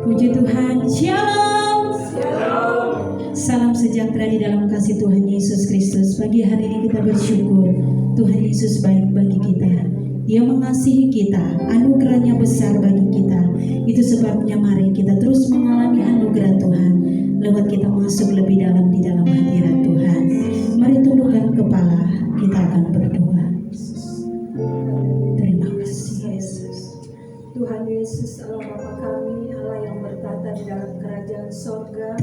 Puji Tuhan, Shalom. Salam sejahtera di dalam kasih Tuhan Yesus Kristus. Pagi hari ini kita bersyukur Tuhan Yesus baik bagi kita. Dia mengasihi kita, anugerahnya besar bagi kita. Itu sebabnya mari kita terus mengalami anugerah Tuhan lewat kita masuk lebih dalam di dalam hadirat Tuhan. Mari tundukkan kepala, kita akan berdoa. Terima kasih Yesus. Tuhan Yesus, Allah Bapa kami, Allah yang bertata di dalam kerajaan sorga.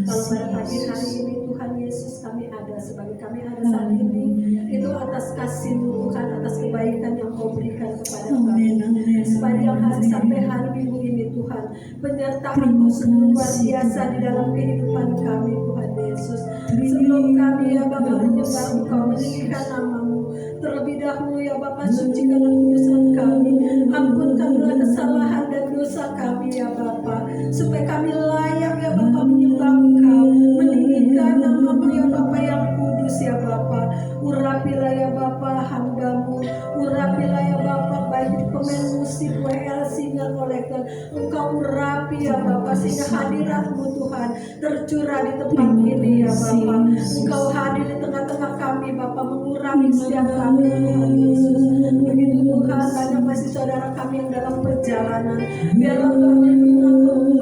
Kalau pada pagi hari ini Tuhan Yesus kami ada, sebagai kami ada saat ini, itu atas kasih-Mu Tuhan, atas kebaikan yang Kau berikan kepada kami. Sepanjang hari sampai hari Minggu ini Tuhan, penyertaan-Mu sungguh luar biasa di dalam kehidupan kami Tuhan Yesus. Sebelum kami ya Bapa menyembah Engkau, meninggikan nama-Mu, terlebih dahulu ya Bapa sucikan dan kuduskan kami, ampunkanlah kesalahan dan dosa kami ya Bapa, supaya kami layak ya Bapa menyembah Engkau, meninggikan nama-Mu ya Bapa yang kudus ya Bapa. Urapilah ya Bapa hamba-Mu, urapilah ya Bapa baik di pemain musik, WL, singer, kolektor, Engkau urapi ya Bapa sehingga hadirat-Mu Tuhan tercurah di tempat ini ya Bapa. Engkau hadir di tengah-tengah kami Bapa, mengurapi setiap kami Tuhan Yesus. Begitu Tuhan, banyak masih saudara kami yang dalam perjalanan, biarlah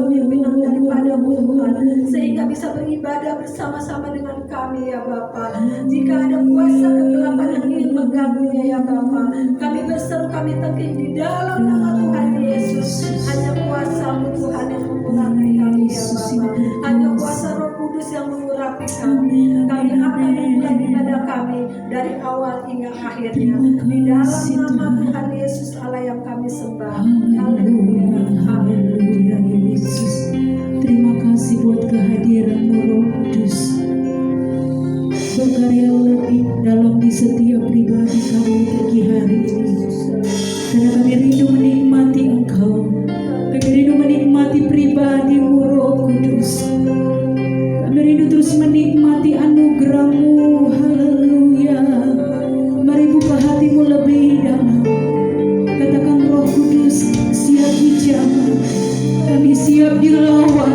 pemimpinan daripada-Mu Tuhan, sehingga bisa beribadah bersama-sama dengan kami ya Bapa. Jika ada kuasa kegelapan yang ingin mengganggunya ya Bapa, kami berseru, kami tengking di dalam nama Tuhan Yesus. Hanya kuasa-Mu Tuhan yang mengurapi kami ya Bapa, hanya kuasa Roh Kudus yang mengurapi kami. Kami akan memulai ibadah kami dari awal hingga akhirnya di dalam nama Tuhan Yesus Allah yang kami sembah. Haleluya, haleluya Yesus. Terima kasih buat kehadiran-Mu Roh Kudus, berkarya lebih dalam di setiap pribadi kami pagi hari ini. Karena kami rindu menikmati Engkau, kami rindu menikmati pribadi-Mu Roh Kudus. Kami rindu terus menikmati anugerah-Mu. Haleluya. Mari buka hatimu lebih dalam. Katakan, Roh Kudus, siap dijamah. Kami siap dilawan.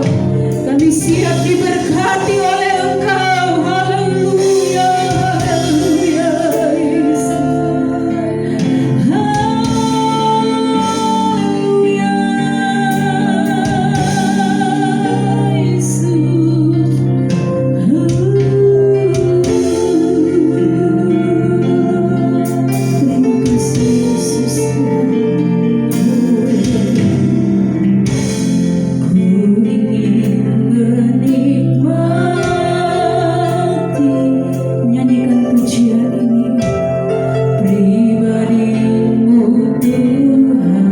Kami siap diberkati oleh Engkau. Haleluya. Haleluya. Yesus. Haleluya. Yesus. Terima kasih Yesus. Ku ingin menikmati, nyanyikan pujian ini, pribadi-Mu Tuhan.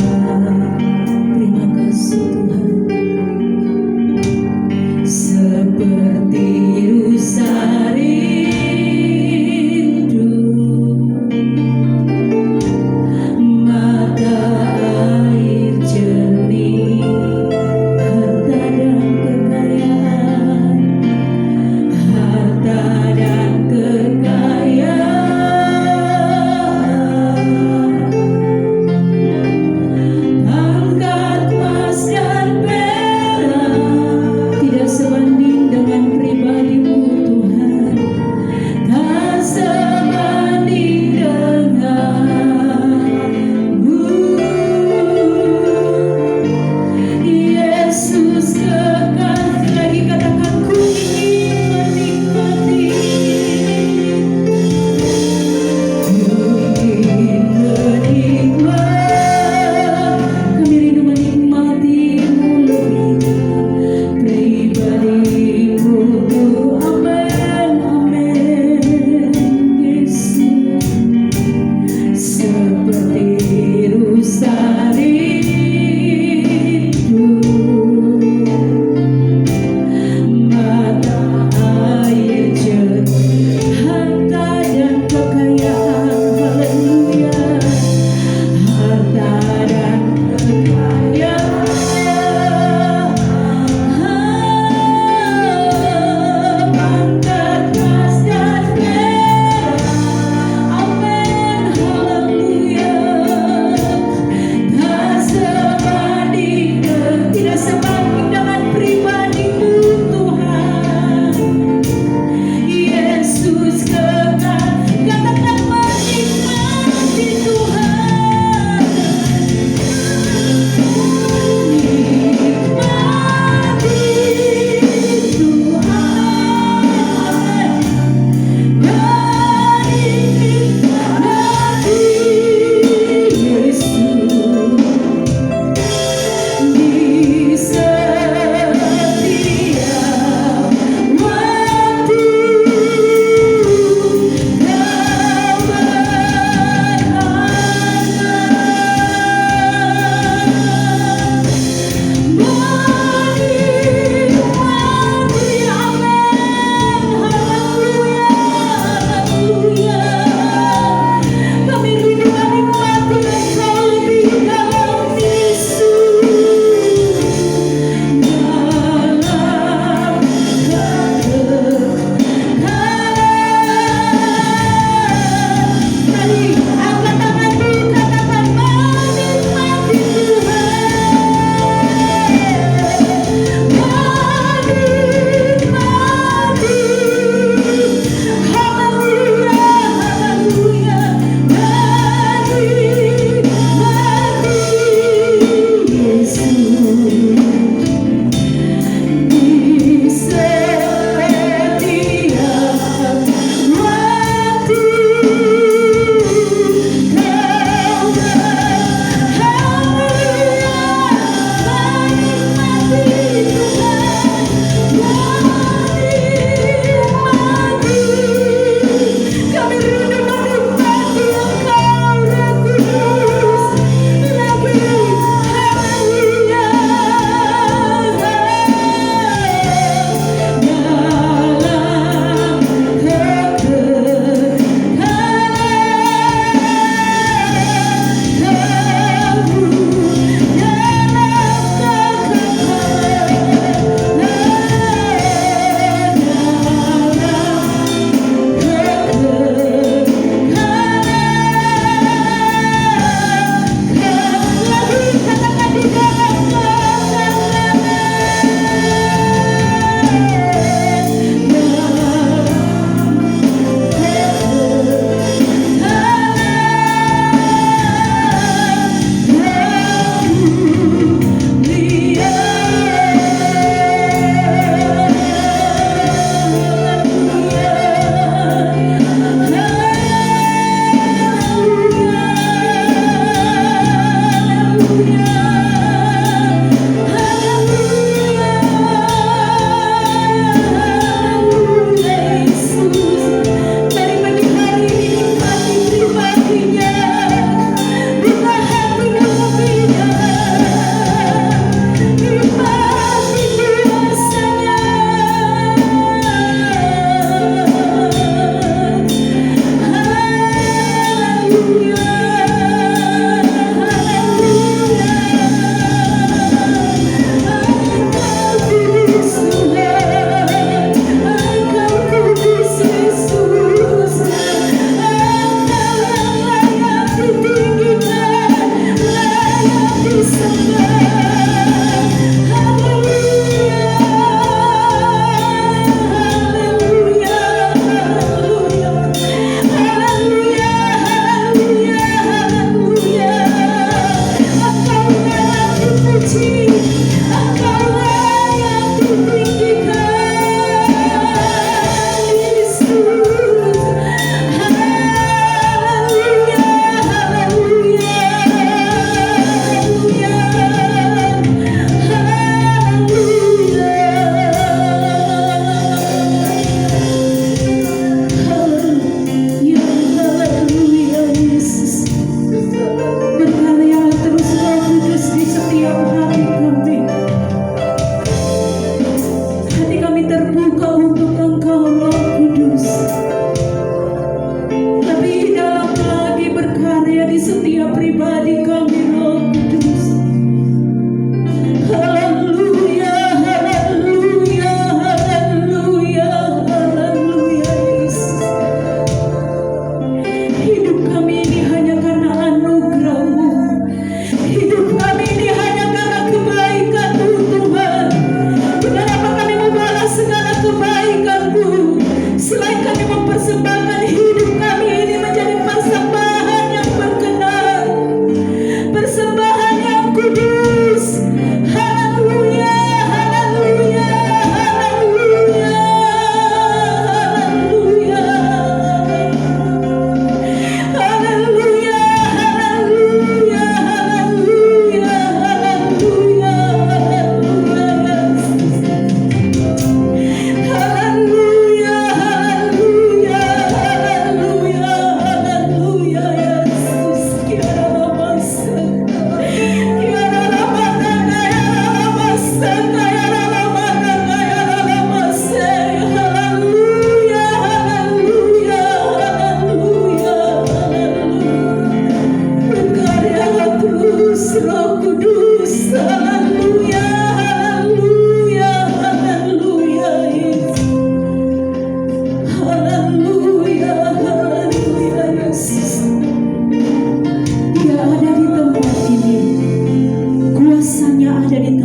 Terima kasih Tuhan. Seperti rusa rindu mata air jernih, harta dan kekayaan, harta dan kekayaan, pangkat emas dan perak tidak sebanding dengan pribadi-Mu Tuhan, tak sebanding denganmu. Yesus kekasih, lagi katakan, ku ingin menikmati, kami rindu menikmati-Mu lebih dalam, pribadi-Mu Tuhan. Amin, amin. Yesus, seperti rusa rindu mata air jernih, harta dan kekayaan. Haleluya. Harta dan kekayaan, pangkat emas dan perak. Amin, haleluya. Tak sebanding, tidak sebanding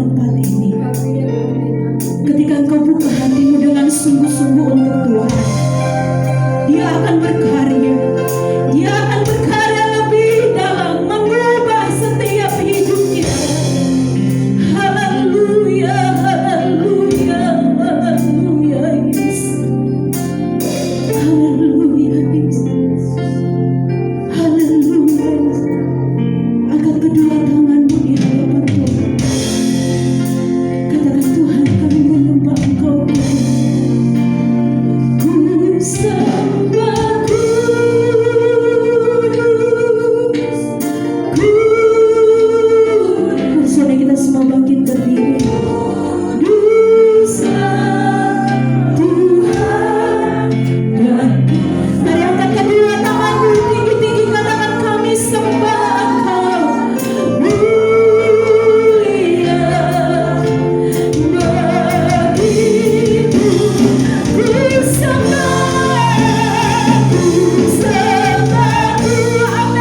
tempat ini. Ketika engkau buka hatimu dengan sungguh-sungguh untuk Tuhan, Dia akan berkarya. Dia akan berkarya lebih dalam mengubah setiap hidupnya. Haleluya, haleluya, haleluya, Yesus. Haleluya, Yesus. Haleluya, Yesus. Angkat kedua tanganmu di hadapan Tuhan. Katakan, Tuhan, kami menyembah Engkau. Ku sembah Saudara, kita semua bangkit berdiri. Dusa Tuhan dan mari angkat kedua tanganmu tinggi-tinggi, katakan, kami sembah Engkau. Mulia bagimu, ku sembah, ku sembah, amin,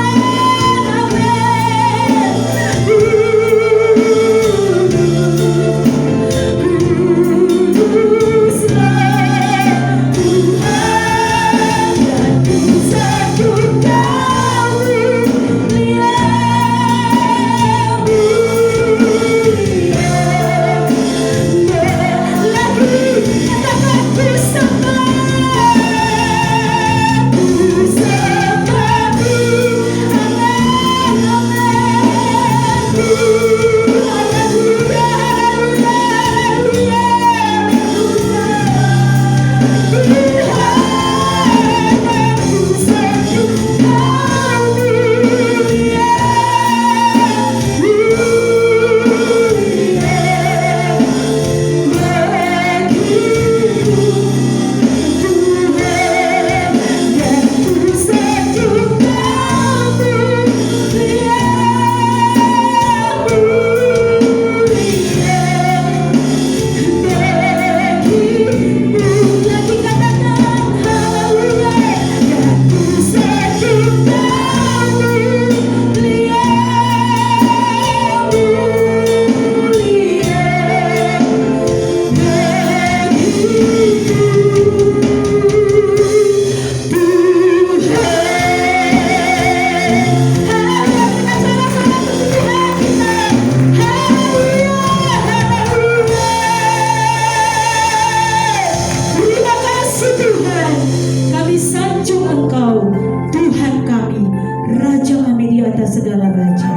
segala raja.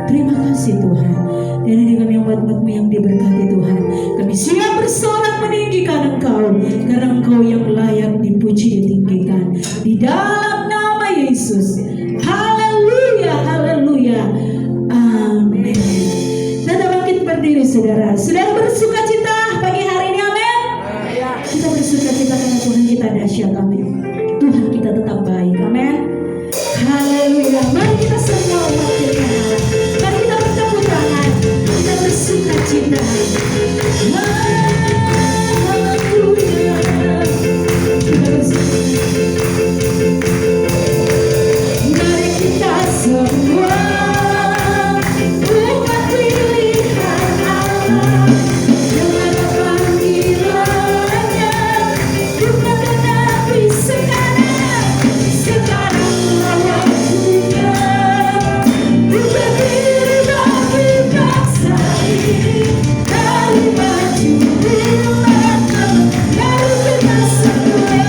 Terima kasih Tuhan. Dan ini kami umat-umat-Mu yang diberkati Tuhan. Kami siap bersorak meninggikan Engkau, karena Engkau yang layak dipuji ditinggikan. Di dalam nama Yesus. Haleluya, haleluya. Amin. Kita bangkit berdiri saudara. Saudara bersuka cita pagi hari ini, amin. Kita bersuka cita karena Tuhan kita dahsyat, amin. Tuhan kita tetap baik, amin. Haleluya. Mari kita semua umat Tuhan, mari kita bertepuk tangan, kita bersuka cita. Haleluya. Kita bersuka. Mari kita semua umat pilihan Allah, dengan panggilannya bukan tetapi sekarang waktunya bukan diri bagi bangsa ini. Mari maju bulan, mari kita semua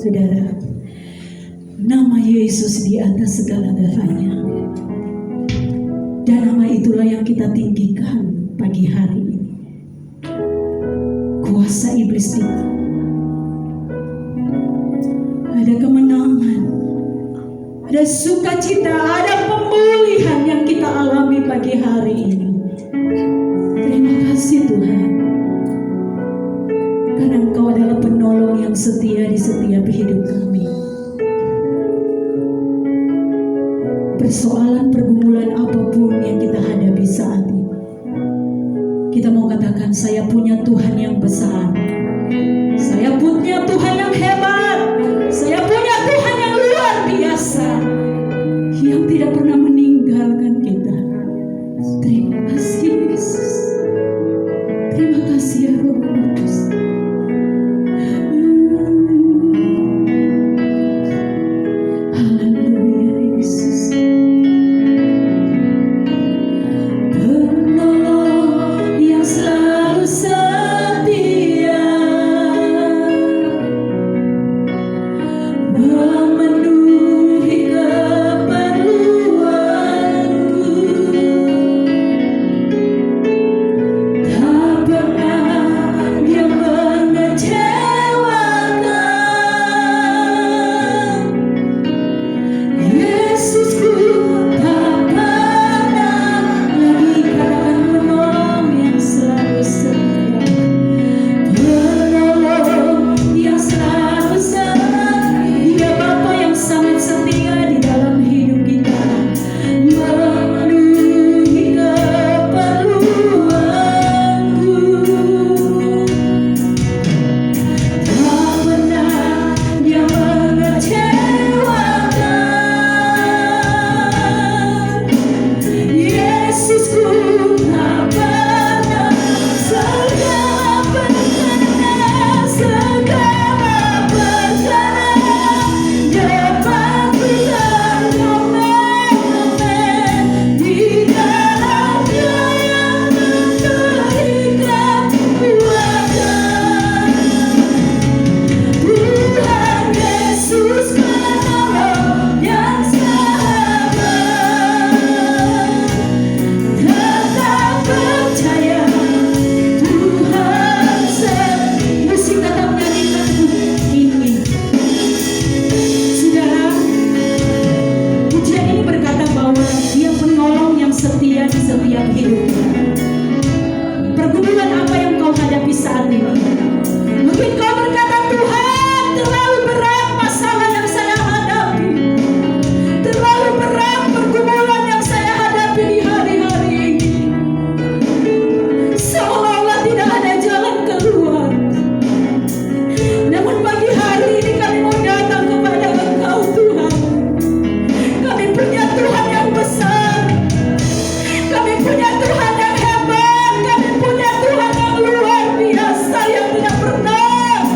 Saudara, nama Yesus di atas segala-galanya. Dan nama itulah yang kita tinggikan pagi hari ini. Kuasa iblis kita. Ada kemenangan, ada sukacita, ada pemulihan yang kita alami pagi hari ini. Terima kasih Tuhan. Karena Engkau adalah penolong yang setia di setiap hidup kami. Persoalan pergumulan apapun yang kita hadapi saat ini, kita mau katakan, saya punya Tuhan yang besar. Saya punya Tuhan yang hebat. Saya punya Tuhan yang luar biasa, yang tidak pernah meninggalkan kita. Terima kasih Yesus. Terima kasih ya Roh Kudus. Haleluya Yesus. Penolong yang selalu setia, memenuhi keperluanku. Tak pernah Dia mengecewakan. Yesusku tak pernah lagi, katakan penolong yang selalu setia. Penolong yang selalu setia, Dia Bapa yang sangat setia di dalam hidup kita, memenuhi keperluanku. Tak pernah Dia mengecewakan. Yesusku tak pernah, segala perkara, segala perkara dapat kita komen di dalam Dia yang memberikan kekuatan. Tuhan Yesus penolong yang sabar, tetap percaya Tuhan mesti tetap nyanyikan ini. Saudara, pujian ini berkata bahwa Dia penolong yang setia di setiap hidup kita. Pergumulan apa yang kau hadapi saat ini? Mungkin kau berkata, Tuhan, terlalu berat masalah yang saya hadapi, terlalu berat pergumulan yang saya hadapi di hari-hari ini, seolah-olah tidak ada jalan keluar. Namun pagi hari ini kami mau datang kepada Engkau Tuhan. Kami punya Tuhan yang besar, kami punya Tuhan yang hebat, kami punya Tuhan yang luar biasa, yang tidak pernah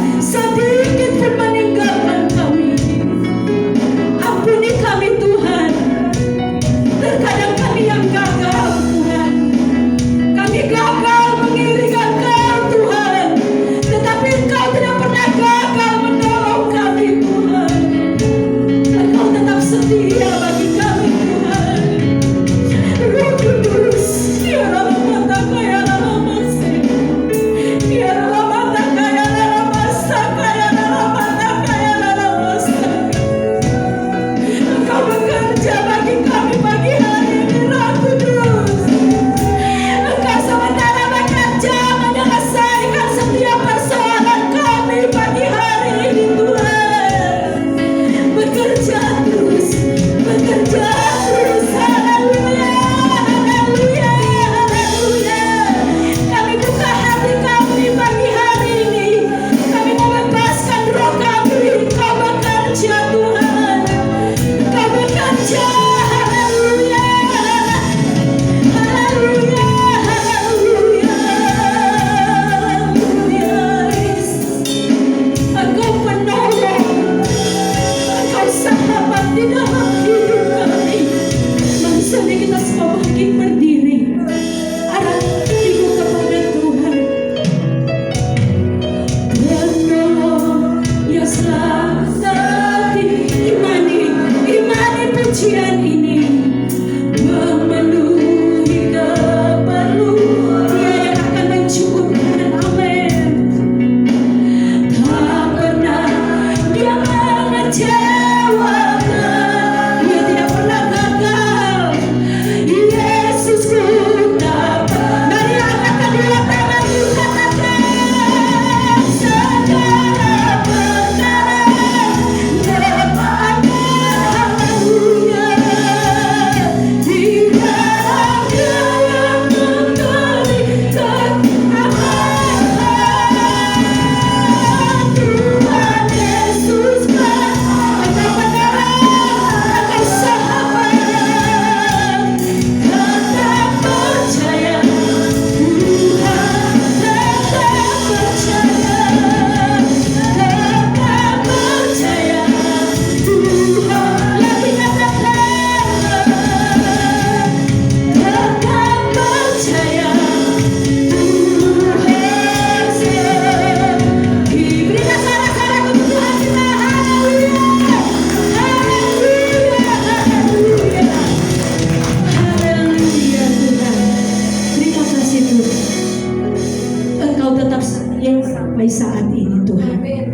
sampai saat ini Tuhan. Amin.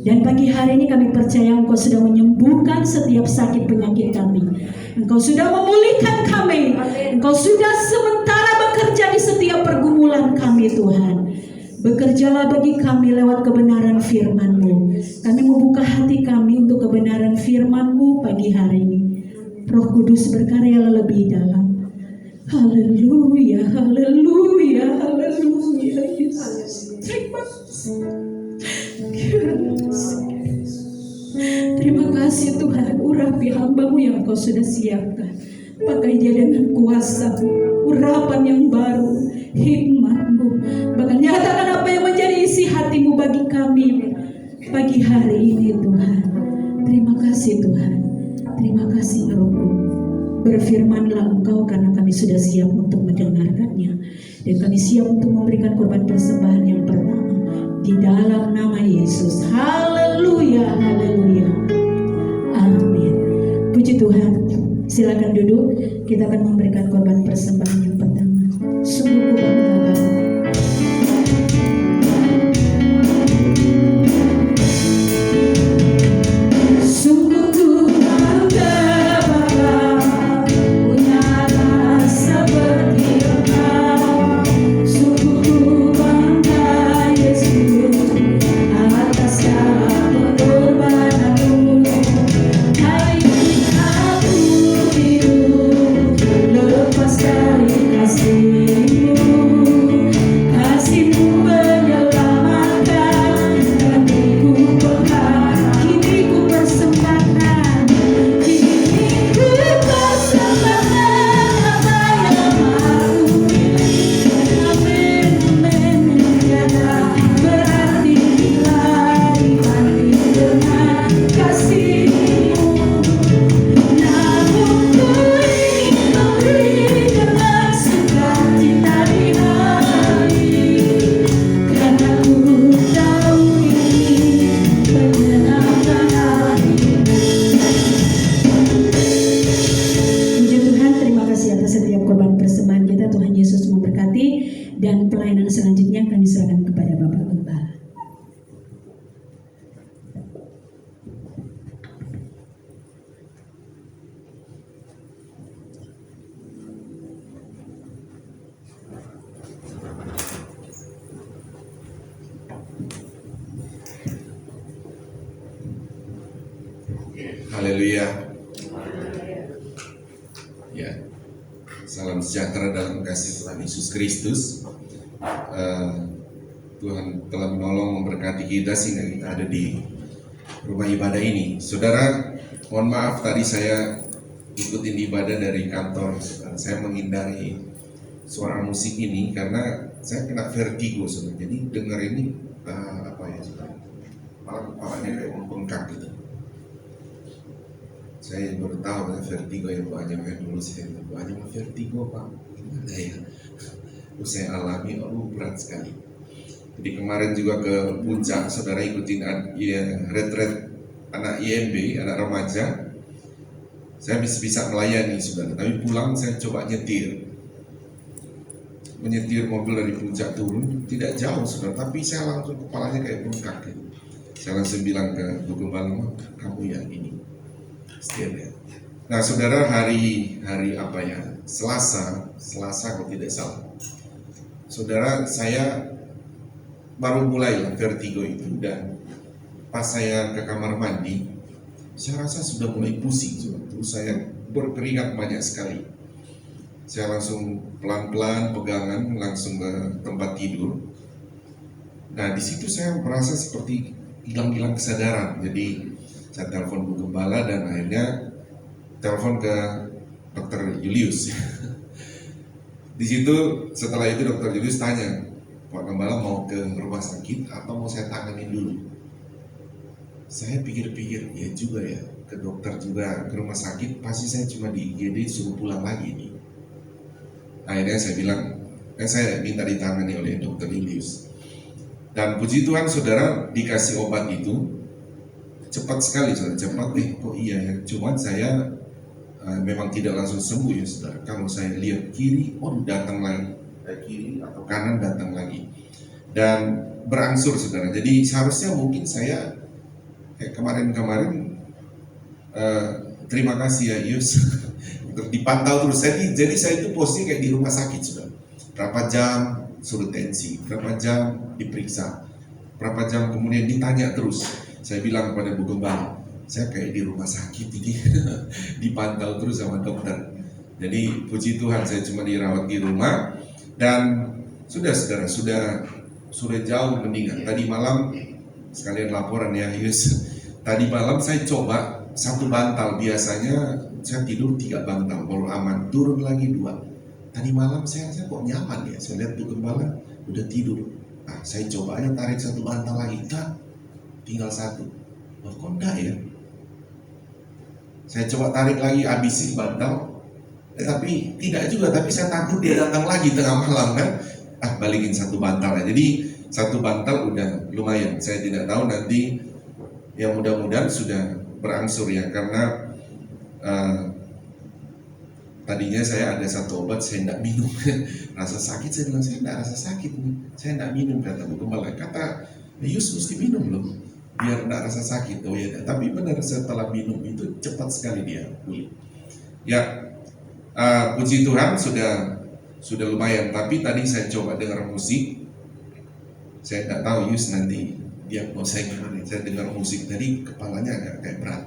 Dan pagi hari ini kami percaya Engkau sudah menyembuhkan setiap sakit penyakit kami. Engkau sudah memulihkan kami. Engkau sudah sementara bekerja di setiap pergumulan kami Tuhan. Bekerjalah bagi kami lewat kebenaran firman-Mu. Kami membuka hati kami untuk kebenaran firman-Mu pagi hari ini. Roh Kudus berkarya lebih dalam. Haleluya, haleluya, haleluya. Yesus. Terima kasih Tuhan, urapi hamba-Mu yang Kau sudah siapkan. Pakai dia dengan kuasa, urapan yang baru, hikmat-Mu. Bahkan nyatakan apa yang menjadi isi hati-Mu bagi kami pagi hari ini Tuhan. Terima kasih Tuhan, terima kasih Roh-Ku. Berfirmanlah Engkau karena kami sudah siap untuk mendengarkannya. Dan kami siap untuk memberikan korban persembahan yang pertama. Di dalam nama Yesus. Haleluya, haleluya. Amin. Puji Tuhan. Silakan duduk. Kita akan memberikan korban persembahan yang pertama. Sungguh ku bangga Bapa. Sungguh ku bangga Bapa, punya anak seperti Engkau. Sungguh ku bangga Yesus atas segala pengorbanan-Mu. Hari ini aku hidup lepas dari kasih-Mu. Kasih-Mu menyelamatkan, kini ku persembahkan, kini ku persembahkan apa yang aku miliki. Amin, amin, tiada berarti bila dibanding dengan kasih-Mu. Namun ku ingin memberi dengan sukacita di hati, karena ku tahu ini menyenangkan hati-Mu. Puji Tuhan, terima kasih atas setiap korban persembahan kita. Tuhan Yesus memberkati. Dan pelayanan selanjutnya kami serahkan kepada Bapak Gembala. Haleluya. Ya, salam sejahtera dalam kasih Tuhan Yesus Kristus. Tuhan telah menolong memberkati kita sehingga kita ada di rumah ibadah ini. Saudara, mohon maaf tadi saya ikutin ibadah dari kantor. Saya menghindari suara musik ini karena saya kena vertigo, saudara. Jadi dengar ini apa ya, saudara? Malah kepalanya kayak membengkak gitu. Saya baru tahu vertigo yang banyak kayak dulu saya banyak vertigo Pak. Gimana ya? Saya alami, berat sekali. Jadi kemarin juga ke puncak, saudara ikutin retret anak IMB, anak remaja. Saya bisa melayani saudara, tapi pulang saya coba menyetir mobil dari puncak turun, tidak jauh saudara, tapi saya langsung kepalanya kayak bengkak gitu. Saya langsung bilang ke Bu Gembala, kamu yang ini. Setia ya. Nah saudara, hari apa ya? Selasa kalau tidak salah. Saudara, saya baru mulai vertigo itu, dan pas saya ke kamar mandi, saya rasa sudah mulai pusing. Terus saya berkeringat banyak sekali. Saya langsung pelan-pelan pegangan langsung ke tempat tidur. Nah di situ saya merasa seperti hilang kesadaran. Jadi saya telepon Bu Gembala dan akhirnya telepon ke Dr. Julius. Di situ setelah itu Dr. Julius tanya, Pak Gembala mau ke rumah sakit atau mau saya tanganin dulu? Saya pikir-pikir, ya juga ya, ke dokter juga ke rumah sakit pasti saya cuma di IGD suruh pulang lagi nih. Akhirnya saya bilang, saya minta ditangani oleh Dr. Julius. Dan puji Tuhan saudara, dikasih obat itu cepat sekali saudara, cepat kok iya ya. Cuman saya memang tidak langsung sembuh ya saudara. Kalau saya lihat kiri, datang lagi, kiri atau kanan datang lagi. Dan berangsur saudara. Jadi seharusnya mungkin saya kayak kemarin-kemarin terima kasih ya Yus untuk dipantau terus. Jadi saya itu posting kayak di rumah sakit sudah. Berapa jam suruh tensi, berapa jam diperiksa, berapa jam kemudian ditanya terus. Saya bilang kepada Bu Gembala, saya kayak di rumah sakit ini dipantau terus sama dokter. Jadi puji Tuhan saya cuma dirawat di rumah dan sudah saudara sudah jauh mendingan. Tadi malam sekalian laporan ya Yus. Tadi malam saya coba 1 bantal, biasanya saya tidur 3 bantal baru aman, turun lagi 2. Tadi malam saya kok nyaman ya, saya lihat Bu Gembala udah tidur. Nah, saya coba aja tarik 1 bantal lagi, kan tinggal 1. Loh kok enggak ya? Saya coba tarik lagi, habisin bantal. Tapi tidak juga, tapi saya takut dia datang lagi tengah malam kan. Balikin 1 bantal aja. Jadi 1 bantal udah lumayan. Saya tidak tahu nanti, ya mudah-mudahan sudah berangsur ya, karena tadinya saya ada 1 obat saya tidak minum. Rasa sakit, saya bilang saya tidak rasa sakit nih, saya tidak minum, kata Bu Gembala. Kata Yus mesti minum loh biar tidak rasa sakit. Oh ya, tapi benar setelah minum itu cepat sekali dia pulih. Ya, puji Tuhan sudah lumayan. Tapi tadi saya coba dengar musik. Saya tidak tahu Yus nanti dia mau saya gimana. Saya dengar musik tadi kepalanya agak kayak berat.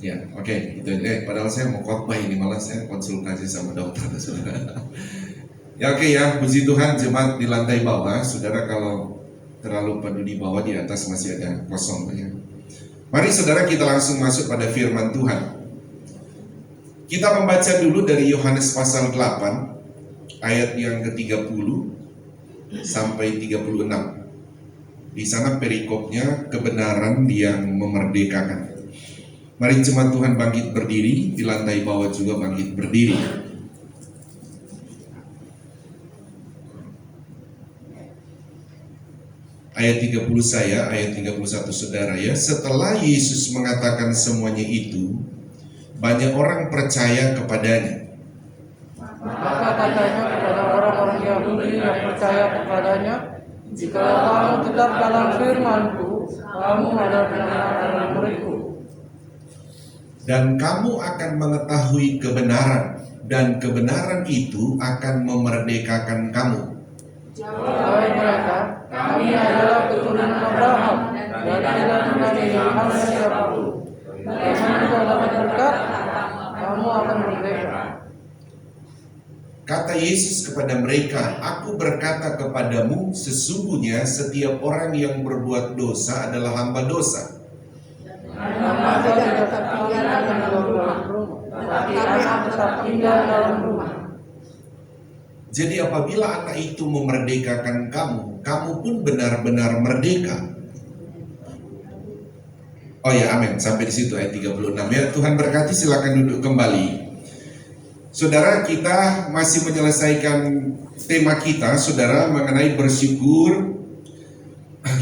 Ya, oke, itu. Padahal saya mau khotbah ini, malah saya konsultasi sama dokter, saudara. Ya, oke ya, puji Tuhan, jemaat di lantai bawah, saudara kalau terlalu penuh di bawah, di atas masih ada kosong ya. Mari saudara kita langsung masuk pada firman Tuhan. Kita membaca dulu dari Yohanes pasal 8 ayat yang ke-30 sampai 36. Di sana perikopnya kebenaran yang memerdekakan. Mari jemaat Tuhan bangkit berdiri, di lantai bawah juga bangkit berdiri. Ayat 30 saya, ayat 31 saudara ya. Setelah Yesus mengatakan semuanya itu, banyak orang percaya kepadanya. Maka katanya kepada orang-orang Yahudi yang percaya kepadanya, jikalau kamu tetap dalam firman-Ku, kamu adalah benar dalam murid-Ku. Dan kamu akan mengetahui kebenaran, dan kebenaran itu akan memerdekakan kamu. Jawab mereka, kami adalah keturunan Abraham, dan tidak menganiaya hanya siapapun. Bagaimana kau dapat berkata, kamu akan merdeka? Kata Yesus kepada mereka, aku berkata kepadamu, sesungguhnya setiap orang yang berbuat dosa adalah hamba dosa. Maka tidak tinggal dalam rumah, tetapi anak tetap tinggal dalam rumah. Jadi apabila anak itu memerdekakan kamu, kamu pun benar-benar merdeka. Oh ya, amin. Sampai di situ ayat 36 ya. Tuhan berkati, silakan duduk kembali. Saudara, kita masih menyelesaikan tema kita, saudara, mengenai bersyukur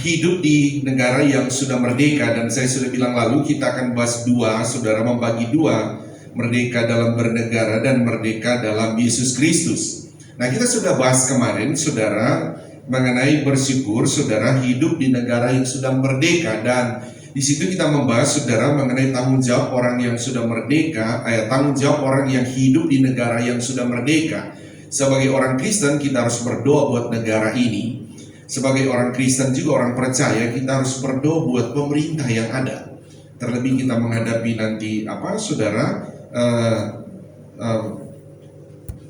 hidup di negara yang sudah merdeka. Dan saya sudah bilang lalu kita akan bahas 2, saudara, membagi 2, merdeka dalam bernegara dan merdeka dalam Yesus Kristus. Nah, kita sudah bahas kemarin, saudara, mengenai bersyukur, saudara, hidup di negara yang sudah merdeka. Dan di situ kita membahas, saudara, mengenai tanggung jawab orang yang sudah merdeka, tanggung jawab orang yang hidup di negara yang sudah merdeka. Sebagai orang Kristen, kita harus berdoa buat negara ini. Sebagai orang Kristen juga orang percaya, kita harus berdoa buat pemerintah yang ada. Terlebih kita menghadapi nanti saudara,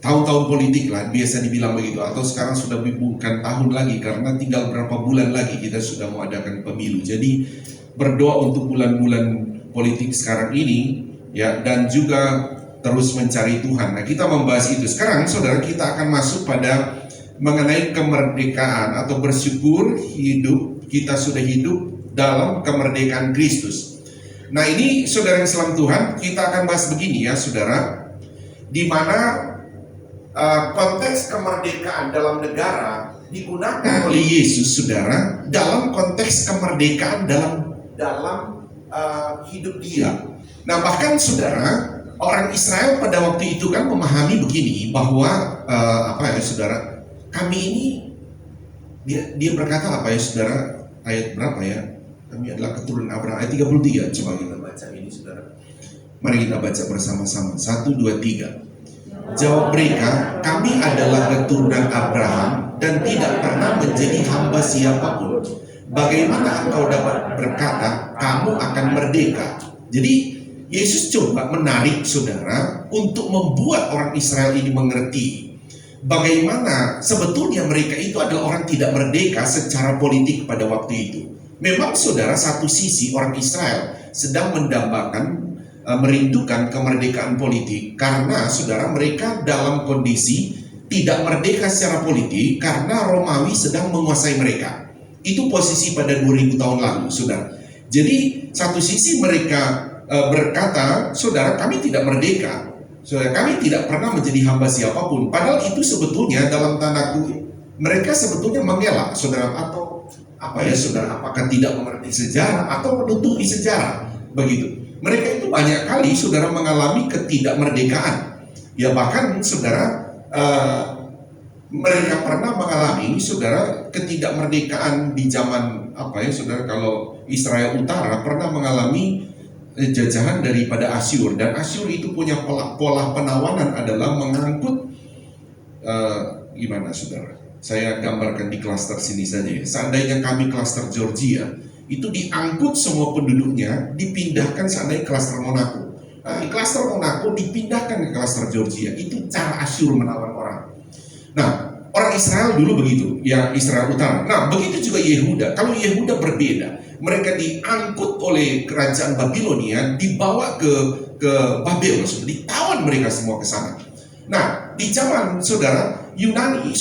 tahun-tahun politik lah, biasa dibilang begitu. Atau sekarang sudah bukan tahun lagi, karena tinggal berapa bulan lagi kita sudah mau adakan pemilu. Jadi berdoa untuk bulan-bulan politik sekarang ini ya, dan juga terus mencari Tuhan. Nah, kita membahas itu. Sekarang saudara, kita akan masuk pada mengenai kemerdekaan atau bersyukur hidup, kita sudah hidup dalam kemerdekaan Kristus. Nah, ini saudara Islam Tuhan, kita akan bahas begini ya saudara, di mana konteks kemerdekaan dalam negara digunakan oleh Yesus, saudara, dalam konteks kemerdekaan dalam hidup dia. Nah, bahkan saudara, orang Israel pada waktu itu kan memahami begini, bahwa saudara, kami ini Dia berkata apa ya saudara? Ayat berapa ya? Kami adalah keturunan Abraham. Ayat 33. Coba kita baca ini saudara. Mari kita baca bersama-sama. 1, 2, 3. Jawab mereka, kami adalah keturunan Abraham dan tidak pernah menjadi hamba siapapun. Bagaimana engkau dapat berkata kamu akan merdeka? Jadi Yesus coba menarik saudara untuk membuat orang Israel ini mengerti bagaimana sebetulnya mereka itu adalah orang tidak merdeka secara politik pada waktu itu. Memang saudara, satu sisi orang Israel sedang mendambakan, merindukan kemerdekaan politik karena saudara mereka dalam kondisi tidak merdeka secara politik karena Romawi sedang menguasai mereka. Itu posisi pada 2000 tahun lalu saudara. Jadi satu sisi mereka berkata, saudara kami tidak merdeka, saudara kami tidak pernah menjadi hamba siapapun. Padahal itu sebetulnya dalam tanda kutip mereka sebetulnya mengelak saudara, atau apa ya saudara, apakah tidak mengerti sejarah atau menutupi sejarah begitu. Mereka itu banyak kali saudara mengalami ketidakmerdekaan. Ya bahkan saudara mereka pernah mengalami saudara ketidakmerdekaan di zaman apa ya saudara, kalau Israel Utara pernah mengalami jajahan daripada Asyur, dan Asyur itu punya pola penawanan adalah mengangkut gimana saudara? Saya gambarkan di klaster sini saja ya. Seandainya kami klaster Georgia, itu diangkut semua penduduknya, dipindahkan seandainya klaster Monaco. Nah, di klaster Monaco dipindahkan ke klaster Georgia. Itu cara Asyur menawan orang. Nah, orang Israel dulu begitu, yang Israel Utara. Nah, begitu juga Yehuda. Kalau Yehuda berbeda, mereka diangkut oleh kerajaan Babilonia, dibawa ke Babel, ditawan mereka semua ke sana. Nah, di zaman saudara Yunani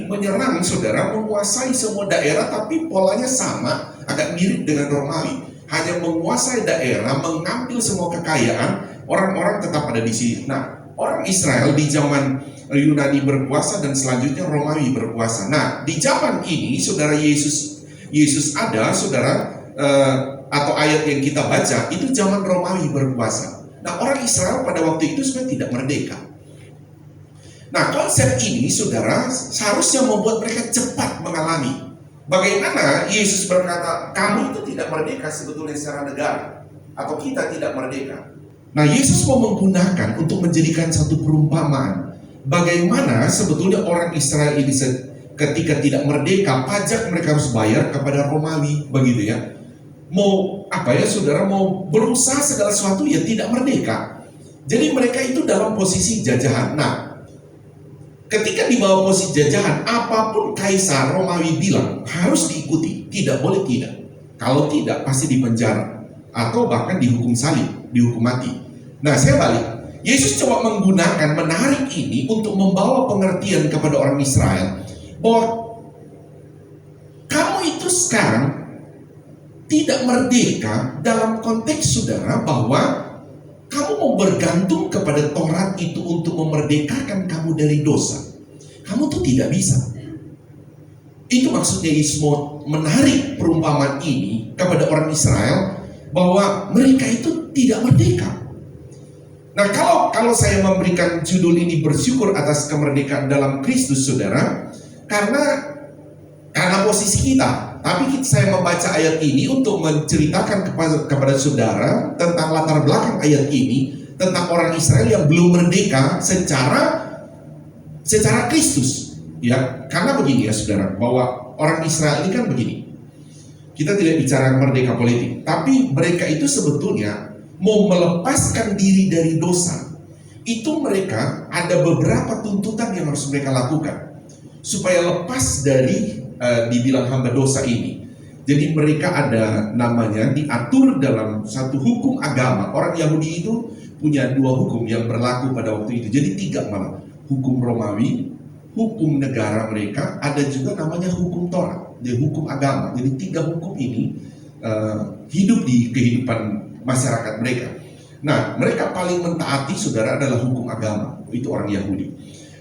menyerang saudara, menguasai semua daerah, tapi polanya sama, agak mirip dengan Romawi. Hanya menguasai daerah, mengambil semua kekayaan, orang-orang tetap ada di sini. Nah, orang Israel di zaman Yunani berkuasa dan selanjutnya Romawi berkuasa. Nah, di zaman ini saudara Yesus ada saudara, atau ayat yang kita baca itu zaman Romawi berkuasa. Nah, orang Israel pada waktu itu sebenarnya tidak merdeka. Nah, konsep ini saudara seharusnya membuat mereka cepat mengalami bagaimana Yesus berkata kamu itu tidak merdeka sebetulnya secara negara, atau kita tidak merdeka. Nah, Yesus mau menggunakan untuk menjadikan satu perumpamaan bagaimana sebetulnya orang Israel ini ketika tidak merdeka, pajak mereka harus bayar kepada Romawi, begitu ya. Mau apa ya saudara, mau berusaha segala sesuatu ya tidak merdeka. Jadi mereka itu dalam posisi jajahan. Nah, ketika di bawah posisi jajahan, apapun Kaisar Romawi bilang harus diikuti, tidak boleh tidak. Kalau tidak pasti dipenjara atau bahkan dihukum salib, dihukum mati. Nah, saya balik. Yesus coba menarik ini untuk membawa pengertian kepada orang Israel bahwa kamu itu sekarang tidak merdeka dalam konteks saudara bahwa kamu mau bergantung kepada Taurat itu untuk memerdekakan kamu dari dosa. Kamu tuh tidak bisa. Itu maksudnya Yesus mau menarik perumpamaan ini kepada orang Israel bahwa mereka itu tidak merdeka. Nah, kalau saya memberikan judul ini bersyukur atas kemerdekaan dalam Kristus saudara, karena posisi kita. Tapi saya membaca ayat ini untuk menceritakan kepada saudara tentang latar belakang ayat ini, tentang orang Israel yang belum merdeka secara Kristus, ya. Karena begini ya saudara, bahwa orang Israel ini kan begini. Kita tidak bicara merdeka politik, tapi mereka itu sebetulnya mau melepaskan diri dari dosa. Itu mereka ada beberapa tuntutan yang harus mereka lakukan supaya lepas dari dibilang hamba dosa ini. Jadi mereka ada namanya diatur dalam satu hukum agama. Orang Yahudi itu punya dua hukum yang berlaku pada waktu itu. Jadi tiga malah. Hukum Romawi, hukum negara mereka, ada juga namanya hukum Taurat, jadi hukum agama. Jadi tiga hukum ini hidup di kehidupan masyarakat mereka. Nah, mereka paling mentaati saudara adalah hukum agama. Itu orang Yahudi.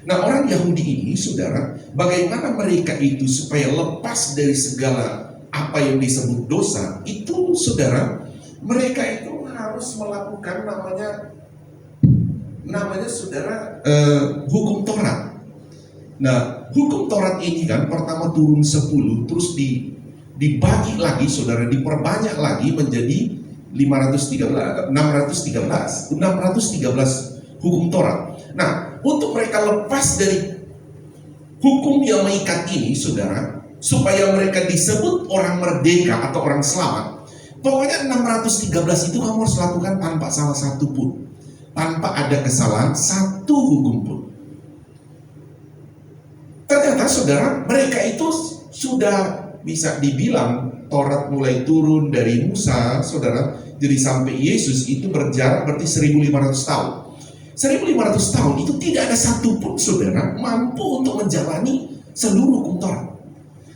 Nah, orang Yahudi ini saudara, bagaimana mereka itu supaya lepas dari segala apa yang disebut dosa, itu saudara, mereka itu harus melakukan namanya saudara hukum Taurat. Nah, hukum Taurat ini kan pertama turun 10, terus dibagi lagi, saudara, diperbanyak lagi menjadi 613 hukum Taurat. Nah, untuk mereka lepas dari hukum yang mengikat ini, saudara, supaya mereka disebut orang merdeka atau orang selamat, pokoknya 613 itu kamu harus lakukan tanpa salah satu pun, tanpa ada kesalahan satu hukum pun. Ternyata saudara, mereka itu sudah bisa dibilang Taurat mulai turun dari Musa, saudara, jadi sampai Yesus itu berjarak berarti 1500 tahun. 1500 tahun itu tidak ada satupun saudara mampu untuk menjalani seluruh hukum Taurat.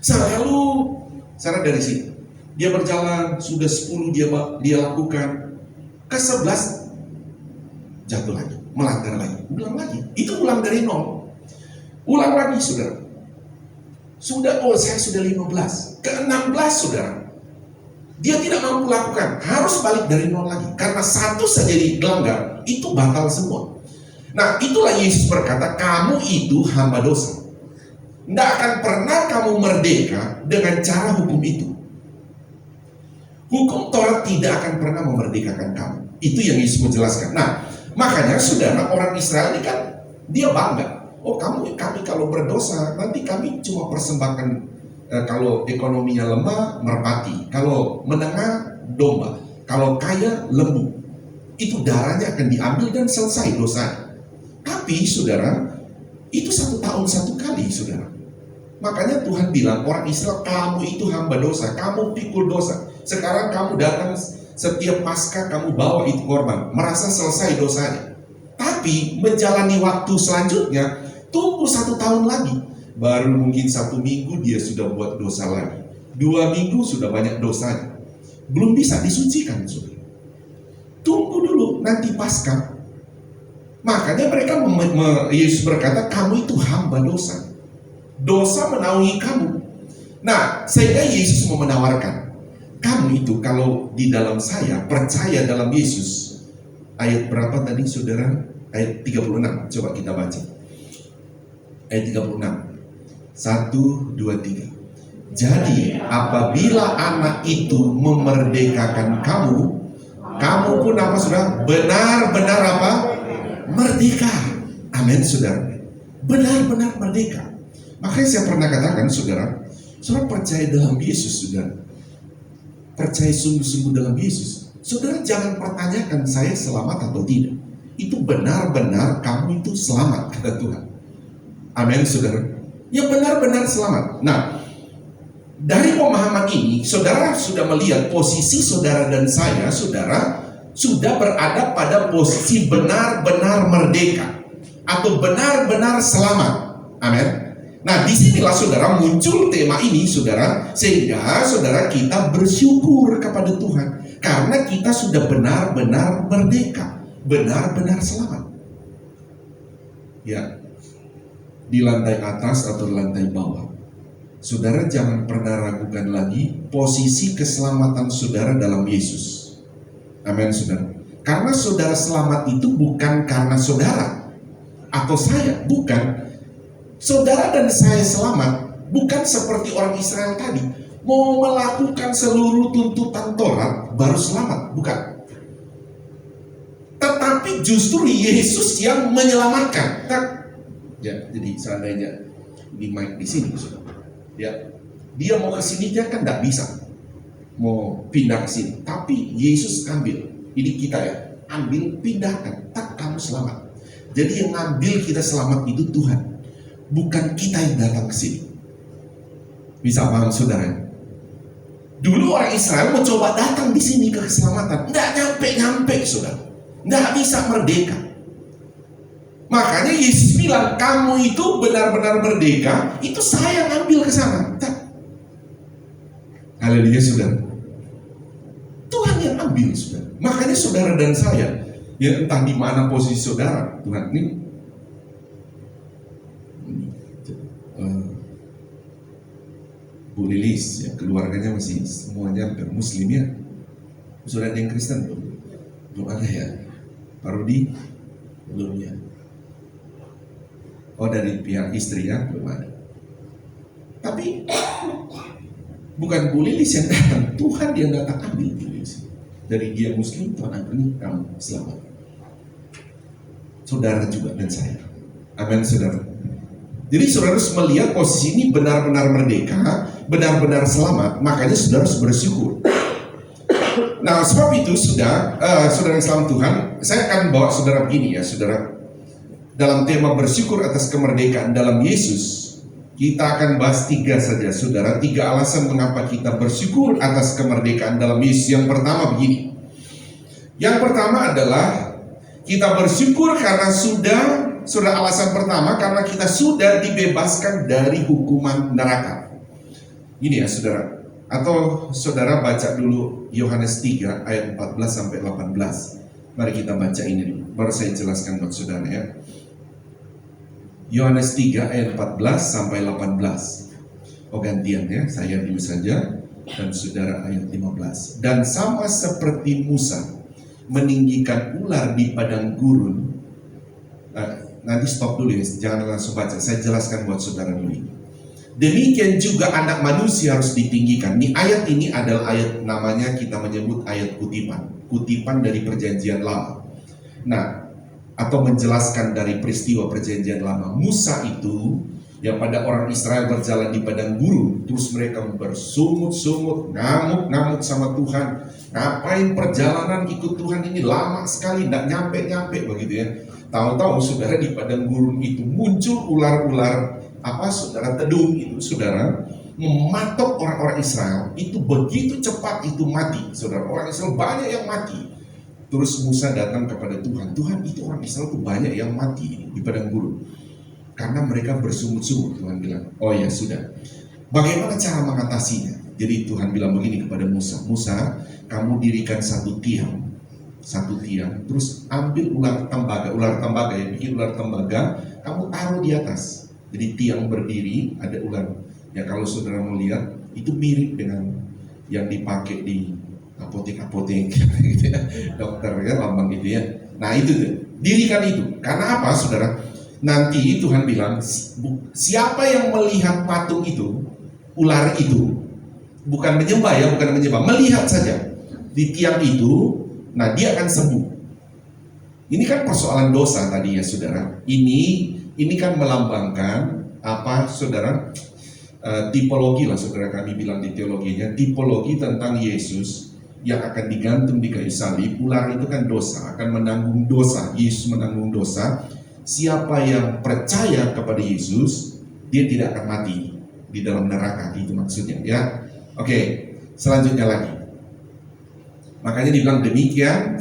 Selalu, saudara, dari sini dia berjalan, sudah 10 dia lakukan, ke 11 jatuh lagi, melanggar lagi, ulang lagi, itu ulang dari nol. Ulang lagi, saudara. Saya sudah 15. Ke-16, saudara. Dia tidak mampu lakukan. Harus balik dari nol lagi. Karena satu saja dilanggar, itu batal semua. Nah, itulah Yesus berkata, kamu itu hamba dosa. Tidak akan pernah kamu merdeka dengan cara hukum itu. Hukum Taurat tidak akan pernah memerdekakan kamu. Itu yang Yesus menjelaskan. Nah, makanya saudara, orang Israel ini kan dia bangga. Oh, kami kalau berdosa nanti kami cuma persembahkan, kalau ekonominya lemah merpati, kalau menengah domba, kalau kaya lembu. Itu darahnya akan diambil dan selesai dosanya. Tapi saudara, itu 1 tahun 1 kali, saudara. Makanya Tuhan bilang, orang Israel, kamu itu hamba dosa, kamu pikul dosa. Sekarang kamu datang setiap Paskah kamu bawa itu korban, merasa selesai dosanya. Tapi menjalani waktu selanjutnya, tunggu 1 tahun lagi, baru mungkin 1 minggu dia sudah buat dosa lagi, 2 minggu sudah banyak dosanya, belum bisa disucikan, saudara. Tunggu dulu nanti Paskah. Makanya mereka Yesus berkata, kamu itu hamba dosa, dosa menaungi kamu. Nah, sehingga Yesus mau menawarkan, kamu itu kalau di dalam saya, percaya dalam Yesus. Ayat berapa tadi, saudara? Ayat 36, coba kita baca. Ayat 36, 1, 2, 3. Jadi apabila anak itu memerdekakan kamu, kamu pun apa, saudara? Benar-benar apa? Merdeka. Amin, saudara. Benar-benar merdeka. Makanya saya pernah katakan, saudara percaya dalam Yesus, saudara. Percaya sungguh-sungguh dalam Yesus. Saudara jangan pertanyakan saya selamat atau tidak. Itu benar-benar kamu itu selamat, kata Tuhan. Amin, saudara. Ya benar-benar selamat. Nah, dari pemahaman ini, saudara sudah melihat posisi saudara dan saya, saudara sudah berada pada posisi benar-benar merdeka atau benar-benar selamat. Amin. Nah, disinilah saudara muncul tema ini, saudara, sehingga saudara kita bersyukur kepada Tuhan karena kita sudah benar-benar merdeka, benar-benar selamat. Ya. Di lantai atas atau lantai bawah, saudara jangan pernah ragukan lagi posisi keselamatan saudara dalam Yesus. Amin, saudara. Karena saudara selamat itu bukan karena saudara atau saya, bukan. Saudara dan saya selamat bukan seperti orang Israel tadi, mau melakukan seluruh tuntutan Taurat baru selamat, bukan. Tetapi justru Yesus yang menyelamatkan. Ya, jadi seandainya di mic di sini, saudara, ya, dia mau ke sini dia kan tidak bisa, mau pindah ke sini. Tapi Yesus ambil, ini kita ya, ambil, pindahkan, tak kamu selamat. Jadi yang ambil kita selamat itu Tuhan, bukan kita yang datang ke sini. Bisa paham, saudara? Dulu orang Israel mencoba datang di sini ke keselamatan, tidak nyampe, saudara, tidak bisa merdeka. Makanya Yesus bilang, kamu itu benar-benar merdeka, itu saya yang ambil ke sana. Haleluya, saudara. Tuhan yang ambil, saudara. Makanya saudara dan saya, ya entah di mana posisi saudara, Tuhan ini Bu Lilis, ya, keluarganya masih semuanya Muslim ya. Sudah ada yang Kristen belum ada ya. Parodi belum ya. Oh, dari pihak istri ya, belum ada. Tapi bukan Bu Lilis yang datang, Tuhan yang datang ambil Bu Lilis. Dari dia Muslim, Tuhan ambil ini, kamu selamat. Saudara juga dan saya. Amin, saudara. Jadi saudara harus melihat posisi ini benar-benar merdeka, benar-benar selamat, makanya saudara harus bersyukur. Nah, sebab itu saudara yang selamat Tuhan, saya akan bawa saudara begini ya, saudara. Dalam tema bersyukur atas kemerdekaan dalam Yesus, kita akan bahas 3 saja, saudara. 3 alasan mengapa kita bersyukur atas kemerdekaan dalam Yesus. Yang pertama begini. Yang pertama adalah kita bersyukur karena sudah alasan pertama, karena kita sudah dibebaskan dari hukuman neraka. Ini ya, saudara. Atau saudara baca dulu Yohanes 3 ayat 14 sampai 18. Mari kita baca ini dulu, baru saya jelaskan buat saudara ya. Yohanes 3 ayat 14 sampai 18. Oh, gantian ya, saya dulu saja dan saudara ayat 15. Dan sama seperti Musa meninggikan ular di padang gurun. Nanti stop dulu ya, jangan langsung baca, saya jelaskan buat saudara dulu ini. Demikian juga anak manusia harus ditinggikan. Ayat ini adalah ayat, namanya kita menyebut ayat kutipan dari perjanjian lama. Nah, atau menjelaskan dari peristiwa perjanjian lama. Musa itu yang pada orang Israel berjalan di padang gurun, terus mereka bersungut-sungut, ngamuk-ngamuk sama Tuhan. Ngapain perjalanan ikut Tuhan ini lama sekali, tidak nyampe-nyampe begitu ya. Tahu-tahu saudara di padang gurun itu muncul ular-ular saudara, tedung itu saudara, mematok orang-orang Israel. Itu begitu cepat itu mati, saudara. Orang Israel banyak yang mati. Terus Musa datang kepada Tuhan. Tuhan, itu orang Israel itu banyak yang mati di padang gurun karena mereka bersungut-sungut. Tuhan bilang, oh ya sudah. Bagaimana cara mengatasinya? Jadi Tuhan bilang begini kepada Musa. Musa, kamu dirikan satu tiang, terus ambil ular tembaga ya, bikin ular tembaga, kamu taruh di atas. Jadi tiang berdiri, ada ular. Ya kalau saudara melihat, itu mirip dengan yang dipakai di apotek gitu ya, dokter ya, lambang gitu ya. Nah itu tuh, dirikan itu. Karena apa saudara? Nanti Tuhan bilang, siapa yang melihat patung itu, ular itu, bukan menyembah ya, melihat saja di tiang itu, nah dia akan sembuh. Ini kan persoalan dosa tadi ya saudara. Ini kan melambangkan apa saudara? Tipologi lah saudara, kami bilang di teologinya, tipologi tentang Yesus yang akan digantung di kayu salib. Ular itu kan dosa, akan menanggung dosa. Yesus menanggung dosa. Siapa yang percaya kepada Yesus, dia tidak akan mati di dalam neraka, itu maksudnya ya. Oke, selanjutnya lagi. Makanya dibilang demikian,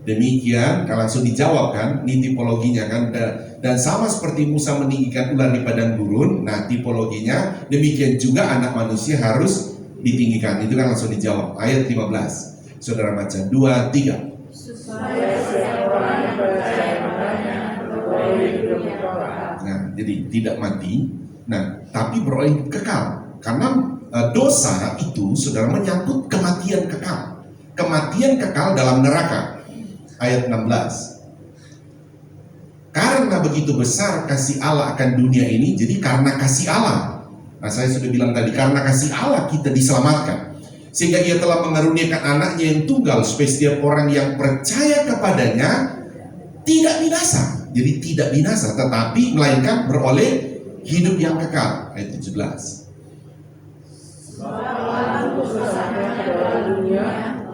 demikian, kalau langsung dijawab kan, ini tipologinya kan, dan sama seperti Musa meninggikan ular di padang gurun, nah tipologinya, demikian juga anak manusia harus ditinggikan, itu kan langsung dijawab, ayat 15, saudara baca, 2, 3. Supaya setiap orang yang percaya padanya beroleh hidup kekal. Nah, jadi tidak mati, nah tapi beroleh hidup kekal, karena dosa itu, saudara, menyangkut kematian kekal dalam neraka. Ayat 16. Karena begitu besar kasih Allah akan dunia ini, jadi karena kasih Allah. Nah, saya sudah bilang tadi, karena kasih Allah kita diselamatkan. Sehingga ia telah mengaruniakan anaknya yang tunggal, supaya setiap orang yang percaya kepadanya tidak binasa. Jadi tidak binasa, tetapi melainkan beroleh hidup yang kekal. Ayat 17. Sebab untuk sesatnya ke dalam dunia,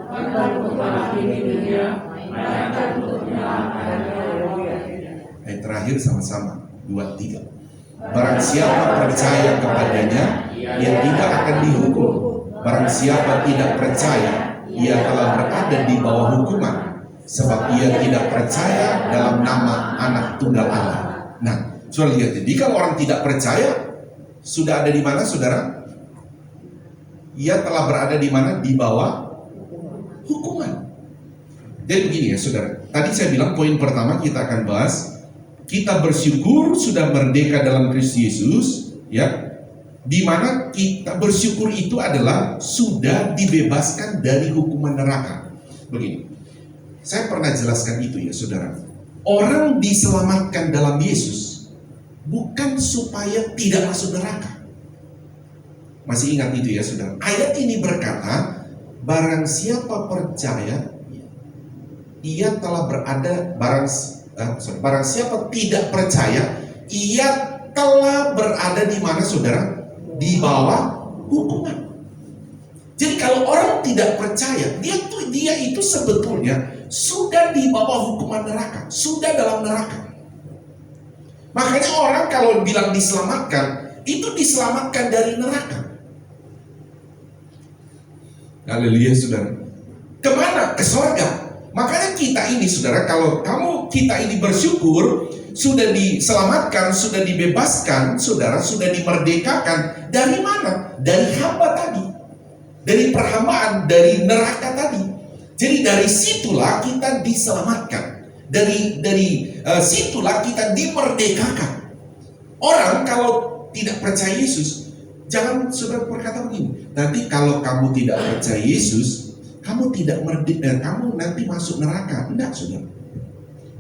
bukan untuk mengakhiri dunia, melainkan untuk menyelamatkannya lebih akhirnya. Ayat terakhir sama-sama, 2, 3. Barang siapa percaya kepadanya, ia tidak akan dihukum. Barang siapa tidak percaya, ia telah berada di bawah hukuman, sebab ia tidak percaya dalam nama anak tunggal Allah. Nah, saudara lihat, jadi kalau orang tidak percaya, sudah ada di mana saudara? Ia telah berada di mana? Di bawah hukuman. Jadi begini ya saudara, tadi saya bilang poin pertama kita akan bahas, kita bersyukur sudah merdeka dalam Kristus Yesus, ya. Di mana kita bersyukur itu adalah sudah dibebaskan dari hukuman neraka. Begini, saya pernah jelaskan itu ya saudara. Orang diselamatkan dalam Yesus bukan supaya tidak masuk neraka. Masih ingat itu ya saudara? Ayat ini berkata, barang siapa percaya, ia telah berada, barang siapa tidak percaya, ia telah berada di mana saudara? Di bawah hukuman. Jadi kalau orang tidak percaya, dia itu sebetulnya sudah di bawah hukuman neraka, sudah dalam neraka. Makanya orang kalau bilang diselamatkan, itu diselamatkan dari neraka. Haleluya saudara. Kemana? Ke sorga. Makanya kita ini saudara, kalau kita ini bersyukur, sudah diselamatkan, sudah dibebaskan, saudara, sudah dimerdekakan. Dari mana? Dari hamba tadi. Dari perhambaan, dari neraka tadi. Jadi dari situlah kita diselamatkan. Dari situlah kita dimerdekakan. Orang kalau tidak percaya Yesus, jangan saudara berkata begini, nanti kalau kamu tidak percaya Yesus, kamu tidak kamu nanti masuk neraka. Enggak saudara.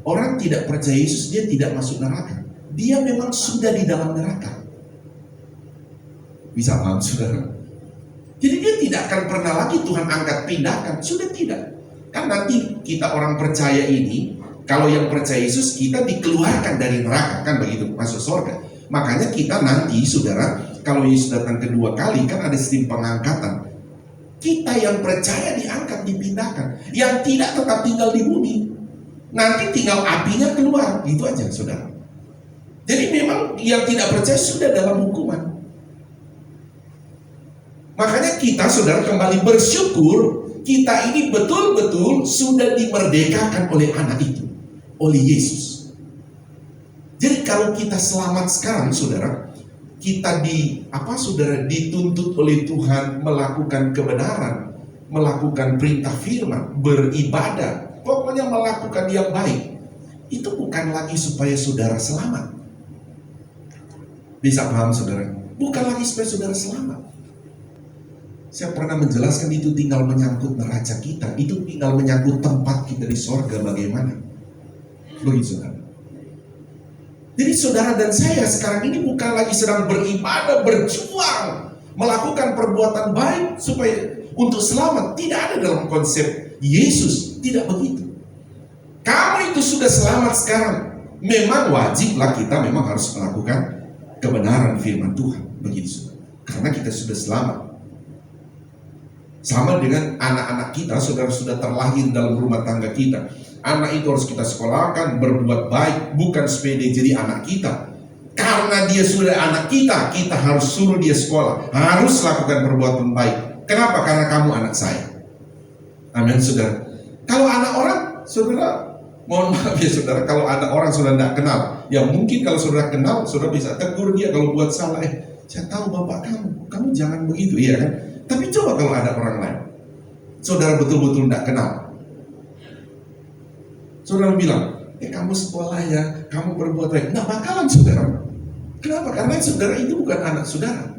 Orang tidak percaya Yesus, dia tidak masuk neraka. Dia memang sudah di dalam neraka. Bisa paham saudara? Jadi dia tidak akan pernah lagi Tuhan angkat pindahkan. Sudah tidak. Kan nanti kita orang percaya ini, kalau yang percaya Yesus, kita dikeluarkan dari neraka, kan begitu, masuk surga. Makanya kita nanti, saudara, kalau Yesus datang kedua kali, kan ada sistem pengangkatan. Kita yang percaya diangkat, dipindahkan. Yang tidak tetap tinggal di bumi. Nanti tinggal apinya keluar, gitu aja, saudara. Jadi memang yang tidak percaya sudah dalam hukuman. Makanya kita, saudara, kembali bersyukur, kita ini betul-betul sudah dimerdekakan oleh anak itu, oleh Yesus. Jadi kalau kita selamat sekarang, saudara, kita dituntut oleh Tuhan melakukan kebenaran, melakukan perintah firman, beribadah, pokoknya melakukan yang baik. Itu bukan lagi supaya saudara selamat. Bisa paham saudara? Bukan lagi supaya saudara selamat. Saya pernah menjelaskan itu tinggal menyangkut neraca kita, itu tinggal menyangkut tempat kita di sorga bagaimana. Begitu saudara. Jadi saudara dan saya sekarang ini bukan lagi sedang beribadah, berjuang, melakukan perbuatan baik supaya untuk selamat. Tidak ada dalam konsep Yesus, tidak begitu. Kamu itu sudah selamat sekarang. Memang wajiblah kita memang harus melakukan kebenaran firman Tuhan, begitu saudara. Karena kita sudah selamat. Sama dengan anak-anak kita, saudara, sudah terlahir dalam rumah tangga kita. Anak itu harus kita sekolahkan, berbuat baik, bukan supaya dia jadi anak kita. Karena dia sudah anak kita, kita harus suruh dia sekolah, harus lakukan perbuatan baik. Kenapa? Karena kamu anak saya. Amin, saudara. Kalau anak orang, saudara, mohon maaf ya saudara, kalau anak orang saudara tidak kenal, ya mungkin kalau saudara kenal, saudara bisa tegur dia kalau buat salah. Saya tahu bapak kamu jangan begitu, iya kan? Tapi coba kalau ada orang lain, saudara betul-betul tidak kenal, saudara bilang, kamu sekolah ya, kamu berbuat baik. Nggak bakalan saudara. Kenapa? Karena saudara itu bukan anak saudara.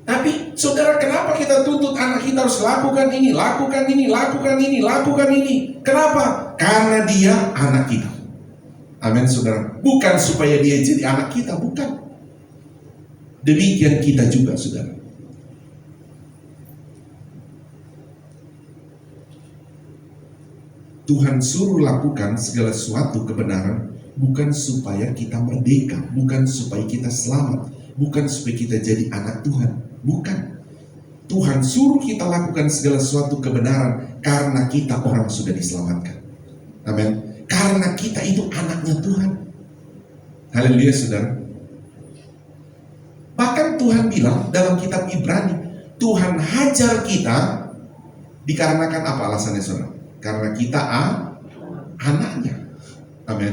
Tapi saudara, kenapa kita tuntut anak kita harus lakukan ini, lakukan ini, lakukan ini, lakukan ini? Kenapa? Karena dia anak kita. Amin saudara. Bukan supaya dia jadi anak kita, bukan. Demikian kita juga saudara. Tuhan suruh lakukan segala sesuatu kebenaran, bukan supaya kita merdeka, bukan supaya kita selamat, bukan supaya kita jadi anak Tuhan, bukan. Tuhan suruh kita lakukan segala sesuatu kebenaran karena kita orang sudah diselamatkan. Amin. Karena kita itu anaknya Tuhan. Haleluya saudara. Bahkan Tuhan bilang dalam kitab Ibrani, Tuhan hajar kita dikarenakan apa alasannya saudara? Karena kita anaknya. Amin.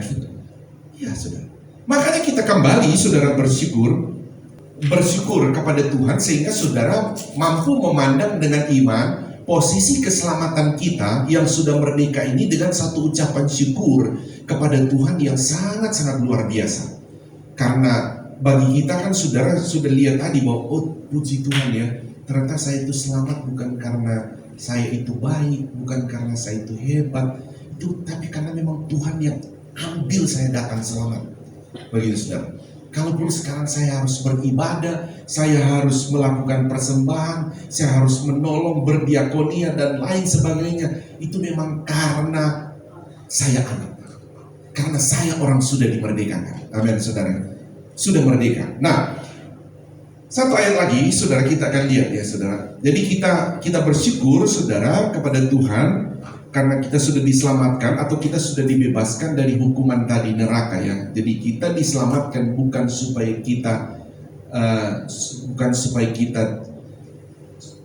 Ya saudara. Makanya kita kembali saudara bersyukur kepada Tuhan sehingga saudara mampu memandang dengan iman posisi keselamatan kita yang sudah merdeka ini dengan satu ucapan syukur kepada Tuhan yang sangat-sangat luar biasa. Karena bagi kita kan saudara sudah lihat tadi bahwa oh puji Tuhan ya, ternyata saya itu selamat bukan karena saya itu baik, bukan karena saya itu hebat, itu tapi karena memang Tuhan yang ambil saya datang selamat. Begitu saudara. Kalaupun sekarang saya harus beribadah, saya harus melakukan persembahan, saya harus menolong, berdiakonia dan lain sebagainya, itu memang karena saya anak. Karena saya orang sudah dimerdekakan. Amin saudara. Sudah merdeka. Nah, satu ayat lagi saudara kita akan lihat ya saudara. Jadi kita bersyukur saudara kepada Tuhan karena kita sudah diselamatkan atau kita sudah dibebaskan dari hukuman tadi, neraka ya. Jadi kita diselamatkan bukan supaya kita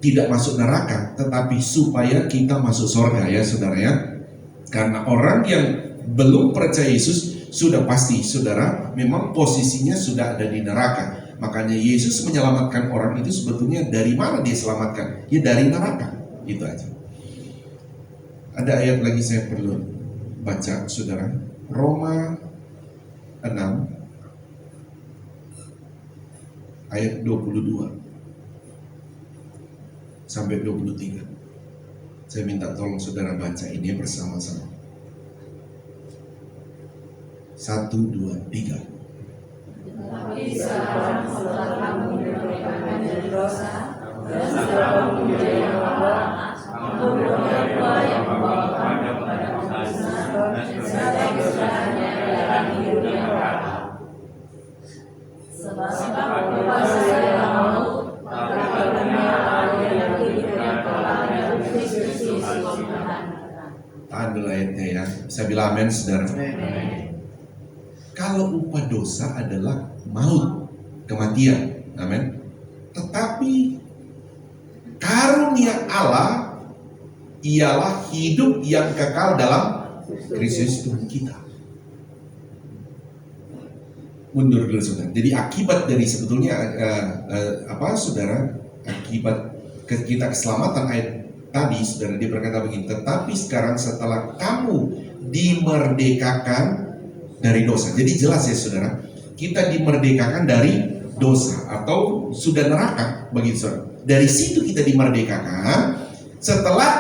tidak masuk neraka, tetapi supaya kita masuk surga ya saudara ya. Karena orang yang belum percaya Yesus sudah pasti saudara memang posisinya sudah ada di neraka. Makanya Yesus menyelamatkan orang itu sebetulnya dari mana dia selamatkan? Ya dari neraka. Itu aja. Ada ayat lagi saya perlu baca saudara. Roma 6 ayat 22 sampai 23. Saya minta tolong saudara baca ini bersama-sama. 1, 2, 3. Tetapi sekarang setelah kamu dibebaskan dari dosa dan setelah kamu menjadi hamba, kamu beroleh buah yang membawa kamu kepada kekudusan serta kesudahannya dalam hidup yang kekal. Sebab berkuasa dalam maut, maka karunia Allah yang hidup yang kekal dalam Kristus Yesus Tuhan. Tahan dulu ayatnya ya. Saya bilang amin saudara. Kalau upah dosa adalah maut, kematian, amin. Tetapi karunia Allah ialah hidup yang kekal dalam Kristus Tuhan kita. Mundur dulu saudara. Jadi akibat dari sebetulnya saudara? Akibat kita keselamatan ayat tadi saudara, dia berkata begini. Tetapi sekarang setelah kamu dimerdekakan dari dosa. Jadi jelas ya saudara, kita dimerdekakan dari dosa atau sudah neraka begitu saudara. Dari situ kita dimerdekakan. Setelah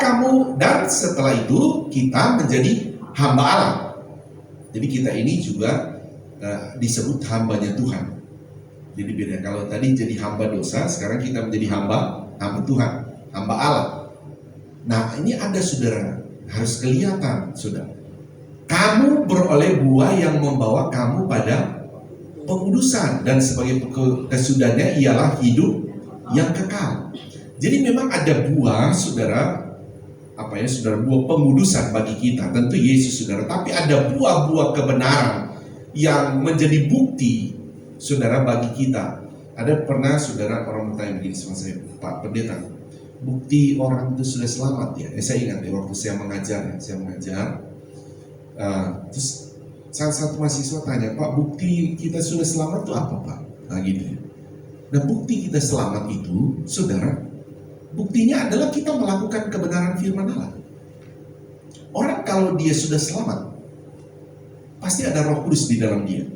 itu kita menjadi hamba Allah. Jadi kita ini juga disebut hambanya Tuhan. Jadi beda, kalau tadi jadi hamba dosa, sekarang kita menjadi hamba Tuhan, hamba Allah. Nah ini ada saudara, harus kelihatan saudara. Kamu beroleh buah yang membawa kamu pada pengudusan dan sebagai kesudahannya ialah hidup yang kekal. Jadi memang ada buah saudara, saudara, buah pengudusan bagi kita, tentu Yesus saudara. Tapi ada buah-buah kebenaran yang menjadi bukti saudara bagi kita. Ada pernah saudara orang bertanya begini sama saya, Pak Pendeta, bukti orang itu sudah selamat ya? Saya ingat ya waktu saya mengajar. Terus salah satu mahasiswa tanya, Pak, bukti kita sudah selamat itu apa Pak? Nah gitu ya. Nah bukti kita selamat itu saudara, buktinya adalah kita melakukan kebenaran firman Allah. Orang kalau dia sudah selamat, pasti ada Roh Kudus di dalam dia.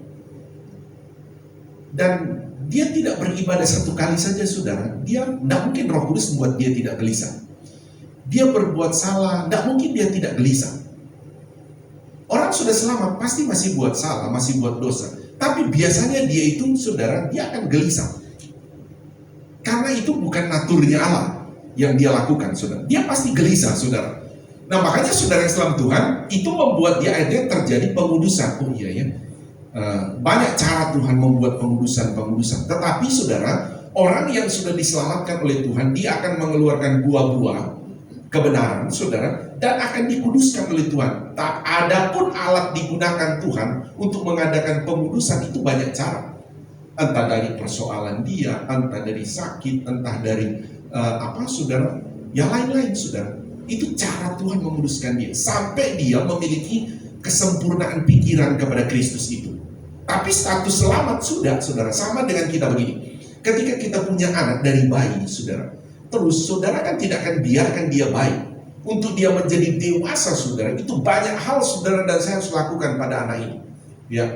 Dan dia tidak beribadah satu kali saja saudara, dia tidak mungkin Roh Kudus membuat dia tidak gelisah. Dia berbuat salah, tidak mungkin dia tidak gelisah. Orang sudah selamat pasti masih buat salah, masih buat dosa. Tapi biasanya dia itu saudara, dia akan gelisah. Karena itu bukan naturnya Allah yang dia lakukan saudara. Dia pasti gelisah saudara. Nah makanya saudara Islam Tuhan itu membuat dia akhirnya terjadi pengudusan. Oh iya ya, banyak cara Tuhan membuat pengudusan. Tetapi saudara, orang yang sudah diselamatkan oleh Tuhan, dia akan mengeluarkan buah-buah kebenaran saudara, dan akan dikuduskan oleh Tuhan. Tak adapun alat digunakan Tuhan untuk mengadakan pengudusan itu banyak cara. Entah dari persoalan dia, entah dari sakit, entah dari saudara, yang lain-lain saudara. Itu cara Tuhan menguduskan dia sampai dia memiliki kesempurnaan pikiran kepada Kristus itu. Tapi status selamat sudah saudara, sama dengan kita begini. Ketika kita punya anak dari bayi saudara, terus saudara kan tidak akan biarkan dia baik. Untuk dia menjadi dewasa saudara, itu banyak hal saudara dan saya harus lakukan pada anak ini. Ya,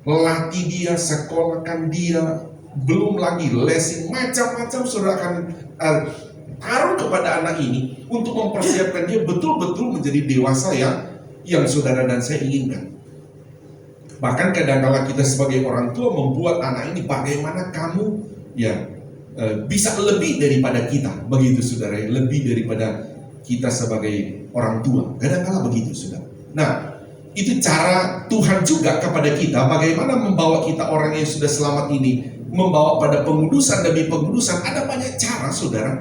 latih dia, sekolahkan dia, belum lagi lesin, macam-macam saudara akan taruh kepada anak ini untuk mempersiapkan dia betul-betul menjadi dewasa yang saudara dan saya inginkan. Bahkan kadang-kala kita sebagai orang tua membuat anak ini, bagaimana kamu bisa lebih daripada kita, begitu saudara, lebih daripada kita sebagai orang tua. Kadang-kala begitu saudara. Nah, itu cara Tuhan juga kepada kita, bagaimana membawa kita orang yang sudah selamat ini, membawa pada pengudusan demi pengudusan. Ada banyak cara saudara.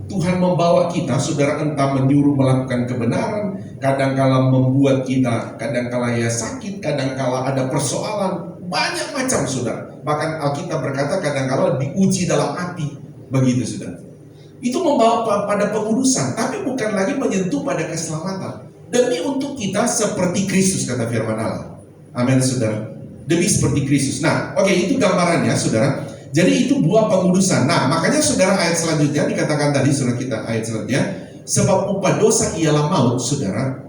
Tuhan membawa kita, saudara, entah menyuruh melakukan kebenaran, kadangkala membuat kita, kadangkala sakit, kadangkala ada persoalan, banyak macam saudara. Bahkan Alkitab berkata kadangkala diuji dalam hati, begitu saudara. Itu membawa pada pengudusan, tapi bukan lagi menyentuh pada keselamatan. Demi untuk kita seperti Kristus, kata firman Allah. Amin saudara. Demi seperti Kristus. Nah, oke, itu gambarannya saudara. Jadi itu buah pengudusan. Nah, makanya saudara, ayat selanjutnya dikatakan tadi, saudara, kita ayat selanjutnya, sebab upah dosa ialah maut, saudara.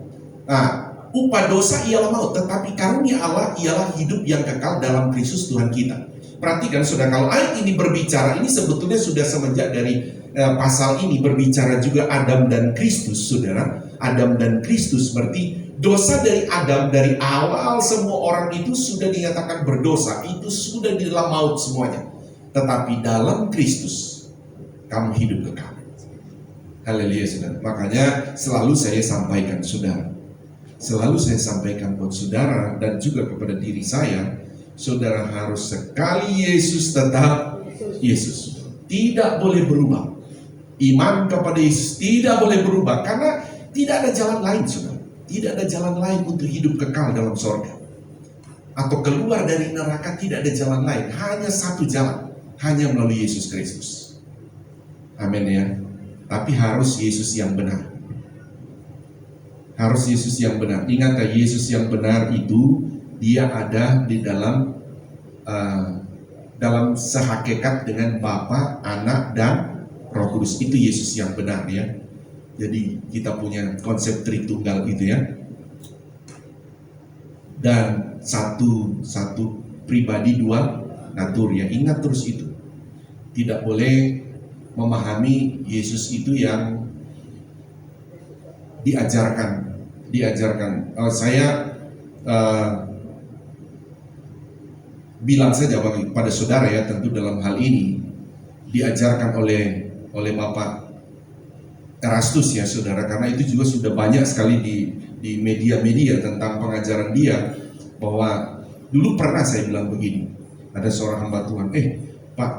Nah, upah dosa ialah maut, tetapi karunia Allah ialah hidup yang kekal dalam Kristus Tuhan kita. Perhatikan saudara, kalau ayat ini berbicara, ini sebetulnya sudah semenjak dari pasal ini berbicara juga Adam dan Kristus, saudara. Adam dan Kristus berarti dosa dari Adam, dari awal semua orang itu sudah dinyatakan berdosa, itu sudah di dalam maut semuanya. Tetapi dalam Kristus kamu hidup kekal. Haleluya saudara. Makanya selalu saya sampaikan saudara, selalu saya sampaikan buat saudara dan juga kepada diri saya, saudara harus sekali Yesus tetap Yesus, tidak boleh berubah. Iman kepada Yesus tidak boleh berubah, karena tidak ada jalan lain saudara. Tidak ada jalan lain untuk hidup kekal dalam sorga atau keluar dari neraka. Tidak ada jalan lain, hanya satu jalan, hanya melalui Yesus Kristus. Amin ya. Tapi harus Yesus yang benar. Harus Yesus yang benar. Ingat, Yesus yang benar itu dia ada di dalam sehakikat dengan Bapa, Anak, dan Roh Kudus. Itu Yesus yang benar ya. Jadi kita punya konsep Tritunggal itu ya. Dan satu pribadi dua natur ya. Ingat terus itu. Tidak boleh memahami Yesus itu yang diajarkan. Saya bilang saja pada saudara ya, tentu dalam hal ini diajarkan oleh Bapak Erastus ya saudara, karena itu juga sudah banyak sekali di media-media tentang pengajaran dia, bahwa dulu pernah saya bilang begini, ada seorang hamba Tuhan, Pak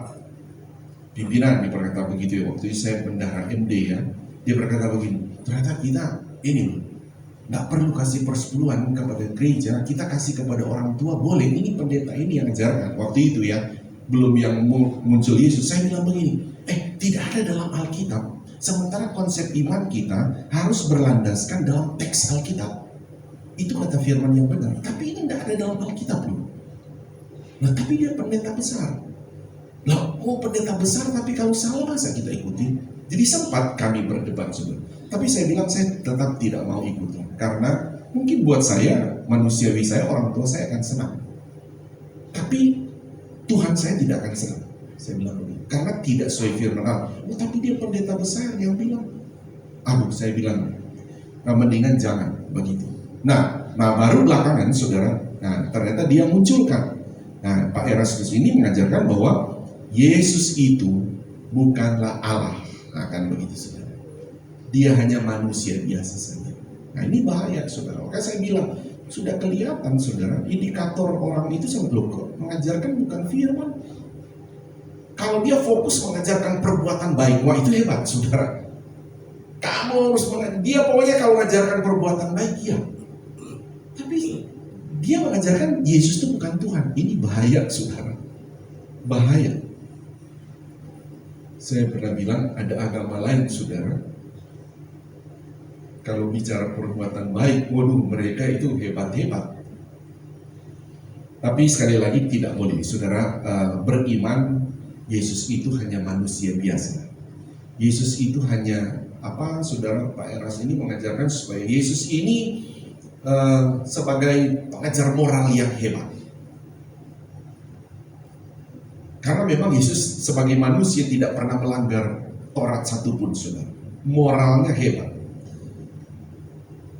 pimpinan, dia berkata begitu ya, waktu itu saya bendahara MD ya, dia berkata begini, ternyata kita ini nggak perlu kasih persepuluhan kepada gereja, kita kasih kepada orang tua boleh, ini pendeta ini yang ajarkan waktu itu ya, belum yang muncul Yesus. Saya bilang begini, tidak ada dalam Alkitab, sementara konsep iman kita harus berlandaskan dalam teks Alkitab. Itu kata firman yang benar, tapi ini tidak ada dalam Alkitab loh. Nah, tapi dia pendeta besar. Lah, pendeta besar tapi kalau salah masa kita ikuti? Jadi sempat kami berdebat sebenarnya. Tapi saya bilang saya tetap tidak mau ikuti, karena mungkin buat saya, manusiawi saya, orang tua saya akan senang, tapi Tuhan saya tidak akan senang. Saya bilang begitu, karena tidak sesuai firman Allah. Tapi dia pendeta besar yang bilang, saya bilang, mendingan jangan begitu. Nah baru belakangan saudara, ternyata dia munculkan. Nah, Pak Erastus ini mengajarkan bahwa Yesus itu bukanlah Allah. Kan begitu saudara. Dia hanya manusia biasa saja. Nah, ini bahaya saudara. Maka saya bilang, sudah kelihatan saudara, indikator orang itu sangat kok mengajarkan bukan firman. Kalau dia fokus mengajarkan perbuatan baik, wah itu hebat saudara. Kamu harus dia pokoknya kalau mengajarkan perbuatan baik ya. Tapi dia mengajarkan Yesus itu bukan Tuhan. Ini bahaya saudara. Bahaya. Saya pernah bilang ada agama lain saudara, kalau bicara perbuatan baik, waduh mereka itu hebat-hebat. Tapi sekali lagi tidak boleh saudara beriman Yesus itu hanya manusia biasa. Yesus itu hanya saudara, Pak Eras ini mengajarkan supaya Yesus ini sebagai pengajar moral yang hebat. Karena memang Yesus sebagai manusia tidak pernah melanggar Taurat satupun saudara. Moralnya hebat.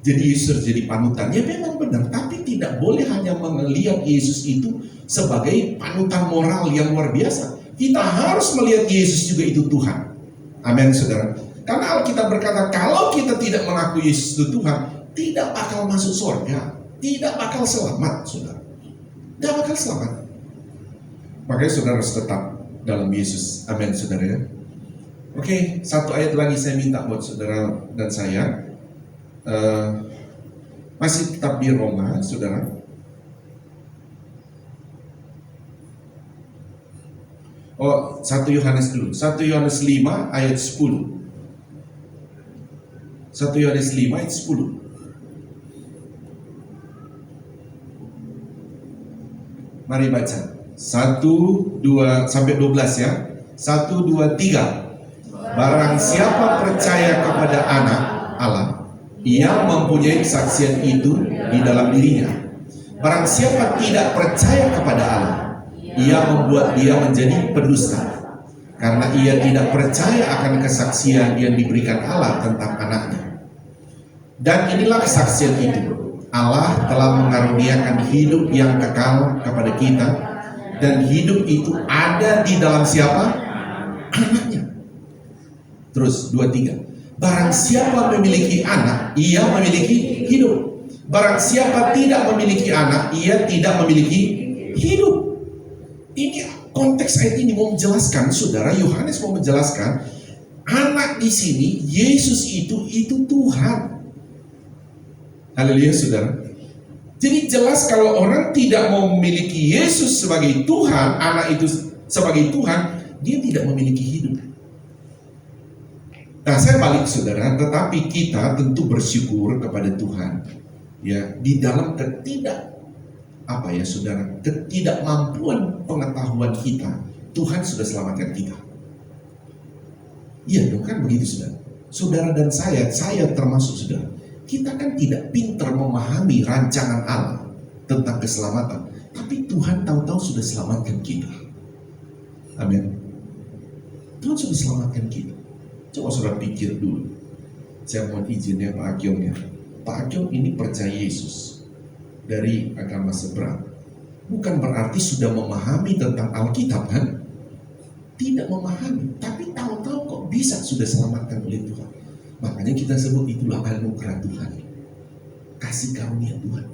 Jadi Yesus jadi panutan. Ya memang benar, tapi tidak boleh hanya melihat Yesus itu sebagai panutan moral yang luar biasa. Kita harus melihat Yesus juga itu Tuhan. Amin, saudara. Karena Alkitab berkata, kalau kita tidak mengakui Yesus itu Tuhan, tidak bakal masuk surga, tidak bakal selamat, saudara. Tidak bakal selamat. Makanya saudara harus tetap dalam Yesus. Amin, saudara ya. Oke, satu ayat lagi saya minta buat saudara dan saya. Masih tetap di Roma, saudara. Oh, 1 Yohanes dulu. 1 Yohanes 5 ayat 10. 1 Yohanes 5 ayat 10. Mari baca. 1, 2 sampai 12 ya. 1, 2, 3. Barang siapa percaya kepada Anak Allah, ia mempunyai kesaksian itu di dalam dirinya. Barang siapa tidak percaya kepada Allah, ia membuat dia menjadi pendusta, karena ia tidak percaya akan kesaksian yang diberikan Allah tentang Anaknya. Dan inilah kesaksian itu, Allah telah mengaruniakan hidup yang kekal kepada kita, dan hidup itu ada di dalam siapa? Anaknya. Terus 2, 3. Barang siapa memiliki anak, ia memiliki hidup. Barang siapa tidak memiliki anak, ia tidak memiliki hidup. Ini konteks ayat ini mau menjelaskan, saudara. Yohanes mau menjelaskan, anak di sini Yesus itu Tuhan. Haleluya, saudara. Jadi jelas kalau orang tidak mau memiliki Yesus sebagai Tuhan, anak itu sebagai Tuhan, dia tidak memiliki hidup. Nah, saya balik, saudara. Tetapi kita tentu bersyukur kepada Tuhan, ya, di dalam ketidakmampuan pengetahuan kita, Tuhan sudah selamatkan kita. Iya dong, kan begitu, saudara. Saudara dan saya termasuk, saudara. Kita kan tidak pintar memahami rancangan Allah tentang keselamatan, tapi Tuhan tahu-tahu sudah selamatkan kita. Amin. Tuhan sudah selamatkan kita. Coba saudara pikir dulu. Saya mohon izin ya Pak Akyong ya. Pak Akyong ini percaya Yesus dari agama seberang. Bukan berarti sudah memahami tentang Alkitab kan? Tidak memahami, tapi tahu-tahu kok bisa sudah selamatkan oleh Tuhan. Makanya kita sebut itulah anugerah Tuhan, kasih karunia Tuhan.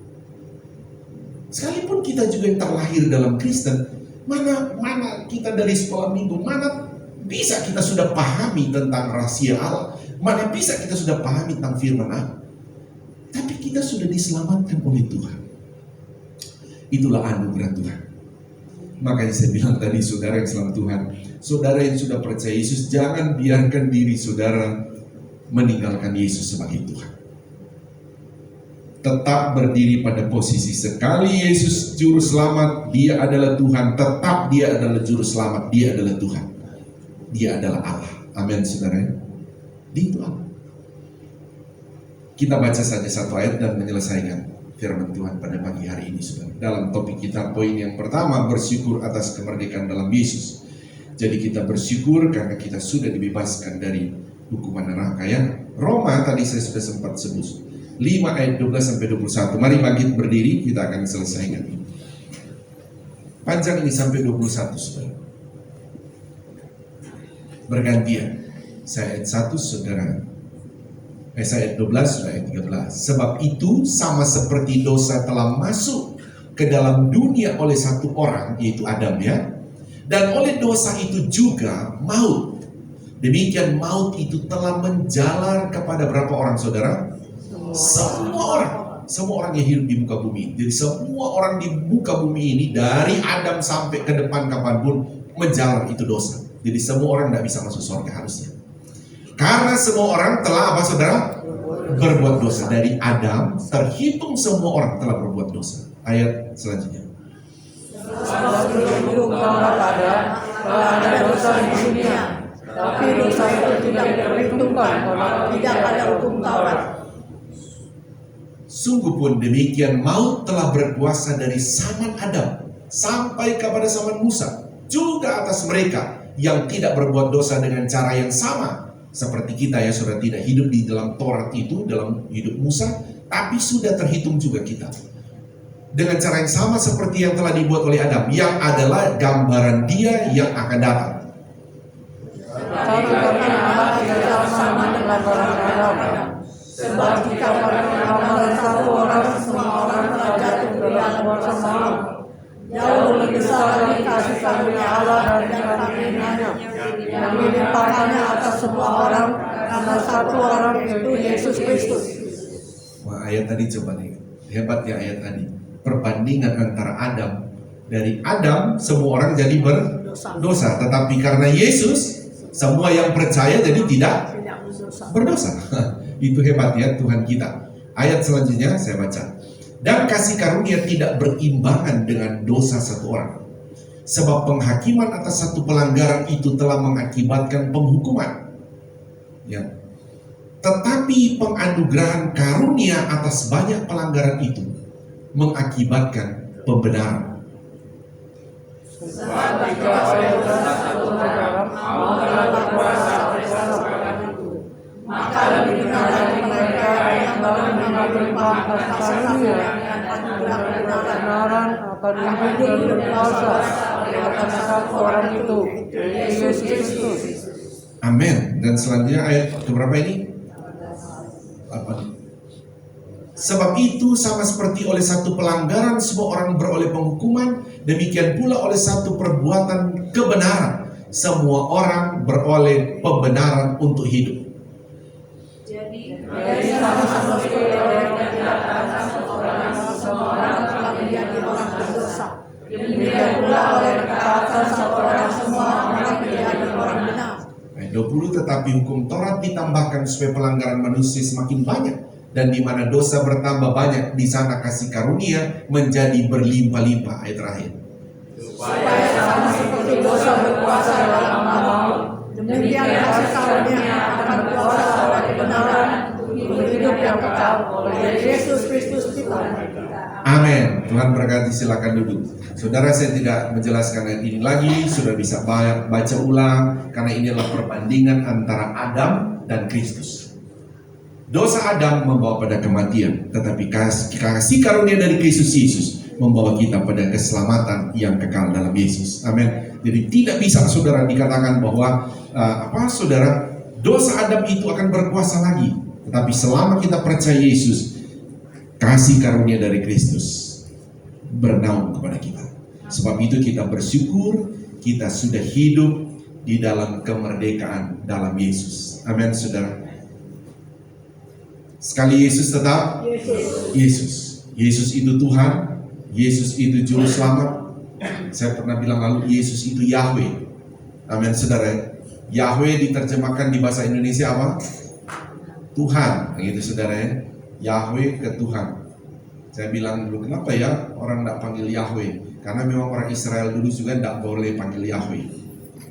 Sekalipun kita juga yang terlahir dalam Kristen, mana kita dari sekolah minggu, mana bisa kita sudah pahami tentang rahasia Allah, mana bisa kita sudah pahami tentang firman Allah. Tapi kita sudah diselamatkan oleh Tuhan. Itulah anugerah Tuhan. Makanya saya bilang tadi, saudara yang selamat Tuhan, saudara yang sudah percaya Yesus, jangan biarkan diri saudara meninggalkan Yesus sebagai Tuhan. Tetap berdiri pada posisi, sekali Yesus juru selamat, dia adalah Tuhan. Tetap dia adalah juru selamat, dia adalah Tuhan. Dia adalah Allah. Amin, saudara. Dia itu Allah. Kita baca saja satu ayat dan menyelesaikan firman Tuhan pada pagi hari ini, saudara. Dalam topik kita, poin yang pertama, bersyukur atas kemerdekaan dalam Yesus. Jadi kita bersyukur karena kita sudah dibebaskan dari hukuman neraka ya. Roma tadi saya sudah sempat sebut 5 ayat 12 sampai 21. Mari bangkit berdiri, kita akan selesaikan. Panjang ini sampai 21, saudara. Bergantian. Saya ayat 1, saudara. Saya ayat 12, saudara ayat 13. Sebab itu sama seperti dosa telah masuk ke dalam dunia oleh satu orang, yaitu Adam ya. Dan oleh dosa itu juga maut. Demikian maut itu telah menjalar kepada berapa orang, saudara? Semua orang yang hidup di muka bumi. Jadi semua orang di muka bumi ini, dari Adam sampai ke depan kapanpun, menjalar itu dosa. Jadi semua orang tidak bisa masuk surga harusnya. Karena semua orang telah apa, saudara? Berbuat dosa. Dari Adam terhitung semua orang telah berbuat dosa. Ayat selanjutnya. Sebelum Taurat ada dosa di dunia. Tapi dosa itu tidak diperhitungkan kalau tidak ada hukum Taurat. Sungguh pun demikian maut telah berkuasa dari zaman Adam sampai kepada zaman Musa, juga atas mereka yang tidak berbuat dosa dengan cara yang sama seperti kita ya, saudara, tidak hidup di dalam Taurat itu, dalam hidup Musa, tapi sudah terhitung juga kita. Dengan cara yang sama seperti yang telah dibuat oleh Adam, yang adalah gambaran Dia yang akan datang. Tetapi kami Allah tidak sama dengan orang Adam. Sebab jika pada gambaran satu orang, semua orang telah jatuh dalam kuasa maut. Jauh lebih besar lagi kasih karunia Allah dan karunia-Nya yang dilimpahkannya atas semua orang karena satu orang, yaitu Yesus Kristus. Wah, ayat tadi coba nih, hebat ya ayat tadi. Perbandingan antara Adam, dari Adam semua orang jadi berdosa, tetapi karena Yesus semua yang percaya jadi tidak berdosa. Itu hebat ya Tuhan kita. Ayat selanjutnya saya baca. Dan kasih karunia tidak berimbangan dengan dosa satu orang, sebab penghakiman atas satu pelanggaran itu telah mengakibatkan penghukuman, ya. Tetapi penganugerahan karunia atas banyak pelanggaran itu mengakibatkan pembenaran. Sebab jika oleh dosa satu pelanggaran maut telah berkuasa atas pelanggaran itu, maka lebih benar lagi mereka yang baru mengambil limpah kasih karunia dan kebenaran akan hidup dan berkuasa atas satu orang itu, yaitu Yesus Kristus. Amin. Dan selanjutnya ayat keberapa ini? 8. Sebab itu sama seperti oleh satu pelanggaran semua orang beroleh penghukuman, demikian pula oleh satu perbuatan kebenaran semua orang beroleh pembenaran untuk hidup. Jadi sama seperti oleh ketaatan semua orang telah menjadi orang berdosa, demikian pula oleh ketaatan satu orang semua orang menjadi orang benar. Ayat 20, tetapi hukum Taurat ditambahkan supaya pelanggaran manusia semakin banyak, dan di mana dosa bertambah banyak, di sana kasih karunia menjadi berlimpah-limpah. Ayat terakhir. Supaya sama seperti dosa berkuasa dalam maut, demikian kasih karunia akan berkuasa oleh kebenaran untuk hidup yang kekal oleh Yesus Kristus kita. Amin. Tuhan berkati, silakan duduk. Saudara, saya tidak menjelaskan ayat ini lagi, sudah bisa baca ulang, karena ini adalah perbandingan antara Adam dan Kristus. Dosa Adam membawa pada kematian, tetapi kasih karunia dari Kristus Yesus membawa kita pada keselamatan yang kekal dalam Yesus. Amin. Jadi tidak bisa saudara dikatakan bahwa saudara, dosa Adam itu akan berkuasa lagi, tetapi selama kita percaya Yesus, kasih karunia dari Kristus bernaung kepada kita. Sebab itu kita bersyukur kita sudah hidup di dalam kemerdekaan dalam Yesus. Amin, saudara. Sekali Yesus tetap Yesus. Yesus itu Tuhan. Yesus itu juru selamat. Saya pernah bilang lalu, Yesus itu Yahweh. Amin, saudara. Yahweh diterjemahkan di bahasa Indonesia apa? Tuhan, gitu saudara ya. Yahweh ke Tuhan. Saya bilang dulu, kenapa ya orang tidak panggil Yahweh? Karena memang orang Israel dulu juga tidak boleh panggil Yahweh.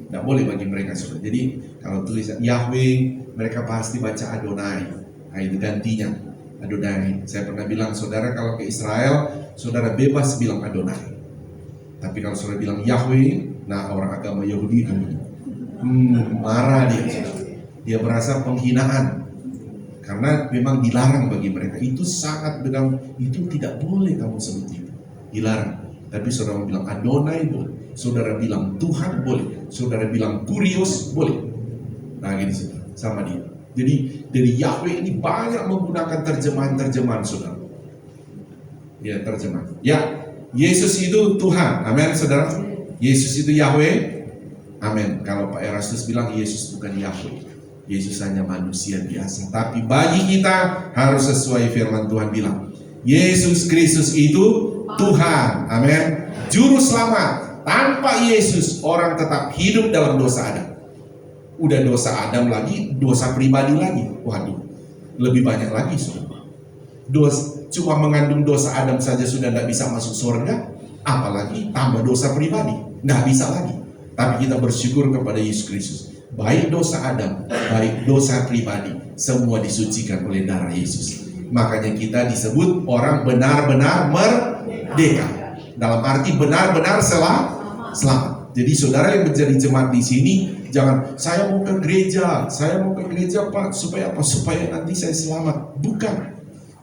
Tidak boleh bagi mereka, saudara. Jadi kalau tulis Yahweh, mereka pasti baca Adonai. Nah, itu gantinya Adonai. Saya pernah bilang, saudara kalau ke Israel, saudara bebas bilang Adonai. Tapi kalau saudara bilang Yahweh, nah orang agama Yahudi marah dia, saudara. Dia merasa penghinaan. Karena memang dilarang bagi mereka. Itu sangat benar, itu tidak boleh kamu sebut itu. Dilarang. Tapi saudara bilang Adonai boleh. Saudara bilang Tuhan boleh. Saudara bilang Kurios boleh. Nah gini saudara, sama dia. Jadi dari Yahweh ini banyak menggunakan terjemahan-terjemahan saudara. Ya, terjemahan. Ya, Yesus itu Tuhan. Amin saudara. Yesus itu Yahweh. Amin. Kalau Pak Erastus bilang Yesus bukan Yahweh. Yesus hanya manusia biasa. Tapi bagi kita harus sesuai firman Tuhan bilang. Yesus Kristus itu Tuhan. Amin. Juru selamat. Tanpa Yesus orang tetap hidup dalam dosa Adam. Udah dosa Adam lagi, dosa pribadi lagi. Waduh, lebih banyak lagi saudara. Cuma mengandung dosa Adam saja sudah tidak bisa masuk surga, apalagi tambah dosa pribadi. Nggak bisa lagi. Tapi kita bersyukur kepada Yesus Kristus. Baik dosa Adam, baik dosa pribadi, semua disucikan oleh darah Yesus. Makanya kita disebut orang benar-benar merdeka. Dalam arti benar-benar selamat. Jadi saudara yang menjadi jemaat di sini, jangan saya mau ke gereja Pak, supaya apa? Supaya nanti saya selamat. Bukan.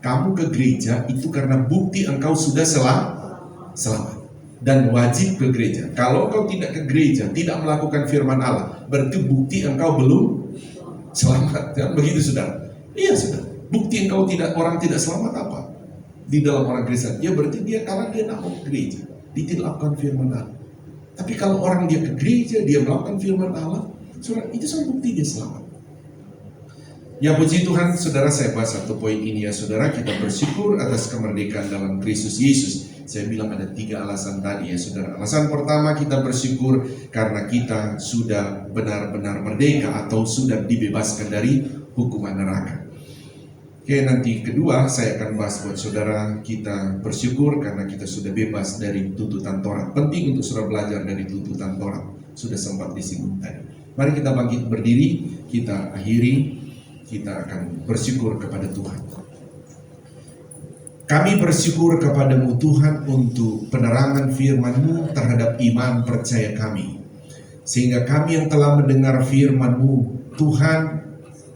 Kamu ke gereja itu karena bukti engkau sudah selamat dan wajib ke gereja. Kalau engkau tidak ke gereja, tidak melakukan firman Allah, berarti bukti engkau belum selamat. Kan begitu, saudara? Iya, saudara. Bukti engkau orang tidak selamat apa di dalam orang Kristen? Ya berarti dia karena dia tidak mau ke gereja, dia tidak lakukan firman Allah. Tapi kalau orang dia ke gereja, dia melakukan firman Allah, saudara, itu sama bukti dia selamat. Ya puji Tuhan, saudara, saya bahas satu poin ini ya saudara. Kita bersyukur atas kemerdekaan dalam Kristus Yesus. Saya bilang ada 3 alasan tadi ya saudara. Alasan pertama, kita bersyukur karena kita sudah benar-benar merdeka atau sudah dibebaskan dari hukuman neraka. Oke, nanti kedua saya akan bahas buat saudara, kita bersyukur karena kita sudah bebas dari tuntutan Taurat. Penting untuk saudara belajar dari tuntutan Taurat. Sudah sempat disinggung tadi. Mari kita bangkit berdiri, kita akhiri. Kita akan bersyukur kepada Tuhan. Kami bersyukur kepadamu Tuhan untuk penerangan firman-Mu terhadap iman percaya kami. Sehingga kami yang telah mendengar firman-Mu, Tuhan,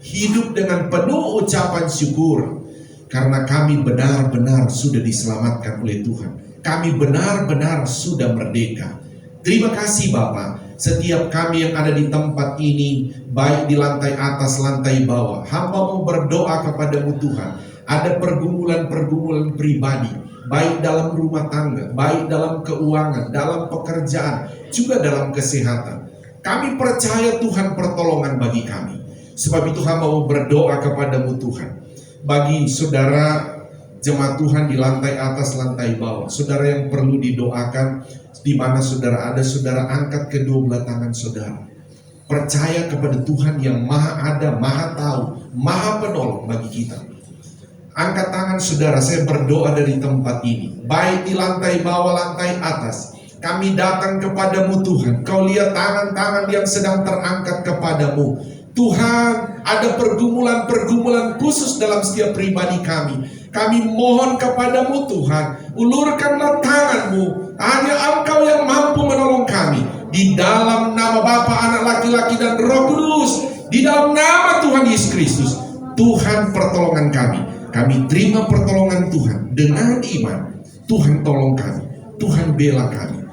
hidup dengan penuh ucapan syukur. Karena kami benar-benar sudah diselamatkan oleh Tuhan. Kami benar-benar sudah merdeka. Terima kasih Bapa. Setiap kami yang ada di tempat ini, baik di lantai atas, lantai bawah, hamba mau berdoa kepadamu Tuhan. Ada pergumulan-pergumulan pribadi, baik dalam rumah tangga, baik dalam keuangan, dalam pekerjaan, juga dalam kesehatan. Kami percaya Tuhan pertolongan bagi kami. Sebab itu hamba mau berdoa kepadamu Tuhan. Bagi saudara jemaat Tuhan di lantai atas, lantai bawah, saudara yang perlu didoakan, di mana saudara ada, saudara angkat kedua belah tangan saudara. Percaya kepada Tuhan yang maha ada, maha tahu, maha penolong bagi kita. Angkat tangan saudara, saya berdoa dari tempat ini. Baik di lantai bawah, lantai atas. Kami datang kepadamu Tuhan. Kau lihat tangan-tangan yang sedang terangkat kepadamu. Tuhan, ada pergumulan-pergumulan khusus dalam setiap pribadi kami. Kami mohon kepadamu Tuhan, ulurkanlah tangan-Mu. Hanya Engkau yang mampu menolong kami. Di dalam nama Bapa, Anak laki-laki dan Roh Kudus. Di dalam nama Tuhan Yesus Kristus. Tuhan pertolongan kami. Kami terima pertolongan Tuhan dengan iman. Tuhan tolong kami. Tuhan bela kami.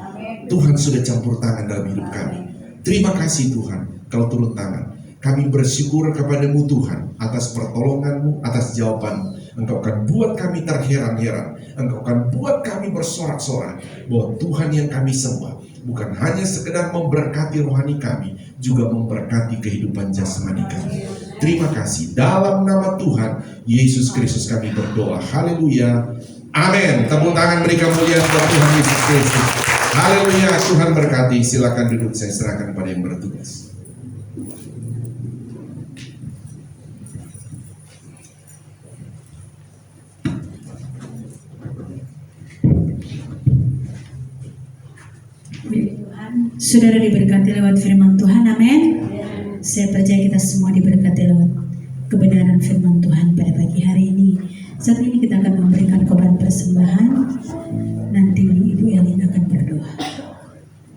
Tuhan sudah campur tangan dalam hidup kami. Terima kasih Tuhan, Kau turun tangan. Kami bersyukur kepadamu Tuhan atas pertolongan-Mu, atas jawaban. Engkau akan buat kami terheran-heran. Engkau akan buat kami bersorak-sorak bahwa Tuhan yang kami sembah bukan hanya sekedar memberkati rohani kami, juga memberkati kehidupan jasmani kami. Terima kasih. Dalam nama Tuhan Yesus Kristus kami berdoa. Haleluya. Amin. Tepuk tangan beri kemuliaan buat Tuhan Yesus Kristus. Haleluya. Tuhan berkati. Silakan duduk, saya serahkan kepada yang bertugas. Saudara diberkati lewat firman Tuhan, amin. Saya percaya kita semua diberkati lewat kebenaran firman Tuhan pada pagi hari ini. Saat ini kita akan memberikan korban persembahan. Nanti Ibu Elin akan berdoa.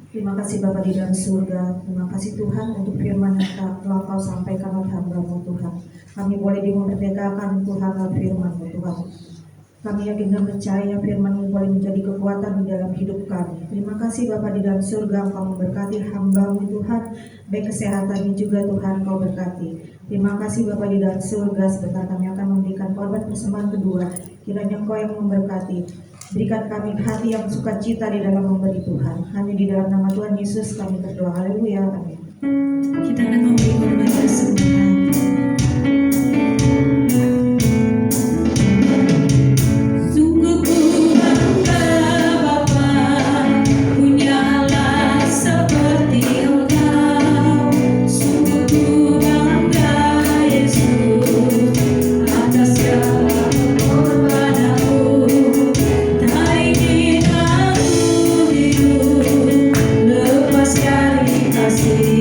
Terima kasih Bapa di dalam surga. Terima kasih Tuhan untuk firman yang telah Kau sampaikan oleh hamba-Mu Tuhan. Kami boleh dimerdekakan Tuhan oleh firman-Mu Tuhan. Kami yakin dan percaya firman-Mu boleh menjadi kekuatan di dalam hidup kami. Terima kasih Bapa di dalam surga, Engkau memberkati hamba-Mu Tuhan, baik kesehatannya juga Tuhan Kau berkati. Terima kasih Bapa di dalam surga, sebentar kami akan memberikan korban persembahan kedua. Kiranya Engkau yang memberkati. Berikan kami hati yang sukacita di dalam memberi Tuhan. Hanya di dalam nama Tuhan Yesus kami berdoa. Haleluya. Amin. Kita akan memberi korban persembahan. Lepas dari kasih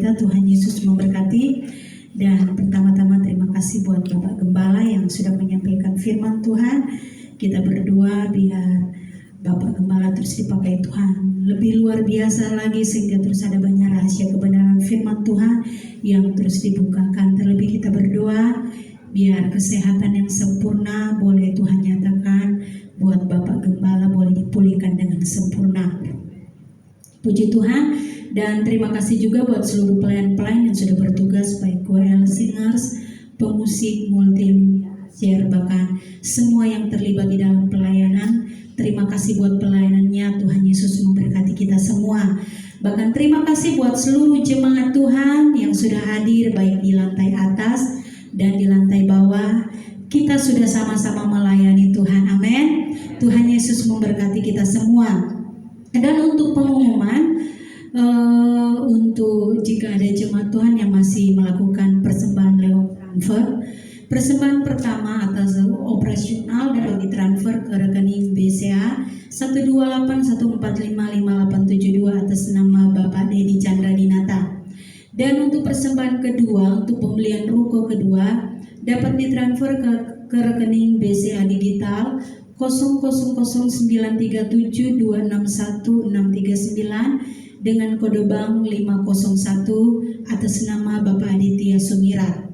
kita. Tuhan Yesus memberkati. Dan pertama-tama terima kasih buat Bapak Gembala yang sudah menyampaikan firman Tuhan. Kita berdoa biar Bapak Gembala terus dipakai Tuhan lebih luar biasa lagi, sehingga terus ada banyak rahasia kebenaran firman Tuhan yang terus dibukakan. Terlebih kita berdoa biar kesehatan yang sempurna boleh Tuhan nyatakan buat Bapak Gembala, boleh dipulihkan dengan sempurna. Puji Tuhan. Dan terima kasih juga buat seluruh pelayan-pelayan yang sudah bertugas, baik choir, singers, pemusik, multimedia, bahkan semua yang terlibat di dalam pelayanan. Terima kasih buat pelayanannya. Tuhan Yesus memberkati kita semua. Bahkan terima kasih buat seluruh jemaat Tuhan yang sudah hadir baik di lantai atas dan di lantai bawah. Kita sudah sama-sama melayani Tuhan. Amin. Tuhan Yesus memberkati kita semua. Dan untuk pengumuman, untuk jika ada jemaat Tuhan yang masih melakukan persembahan lewat transfer, persembahan pertama atas operasional dapat ditransfer ke rekening BCA 12814558872 atas nama Bapak Dedi Chandra Dinata. Dan untuk persembahan kedua, untuk pembelian ruko kedua, dapat ditransfer ke rekening BCA Digital 00937261639639 dengan kode bank 501 atas nama Bapak Aditya Sumirat.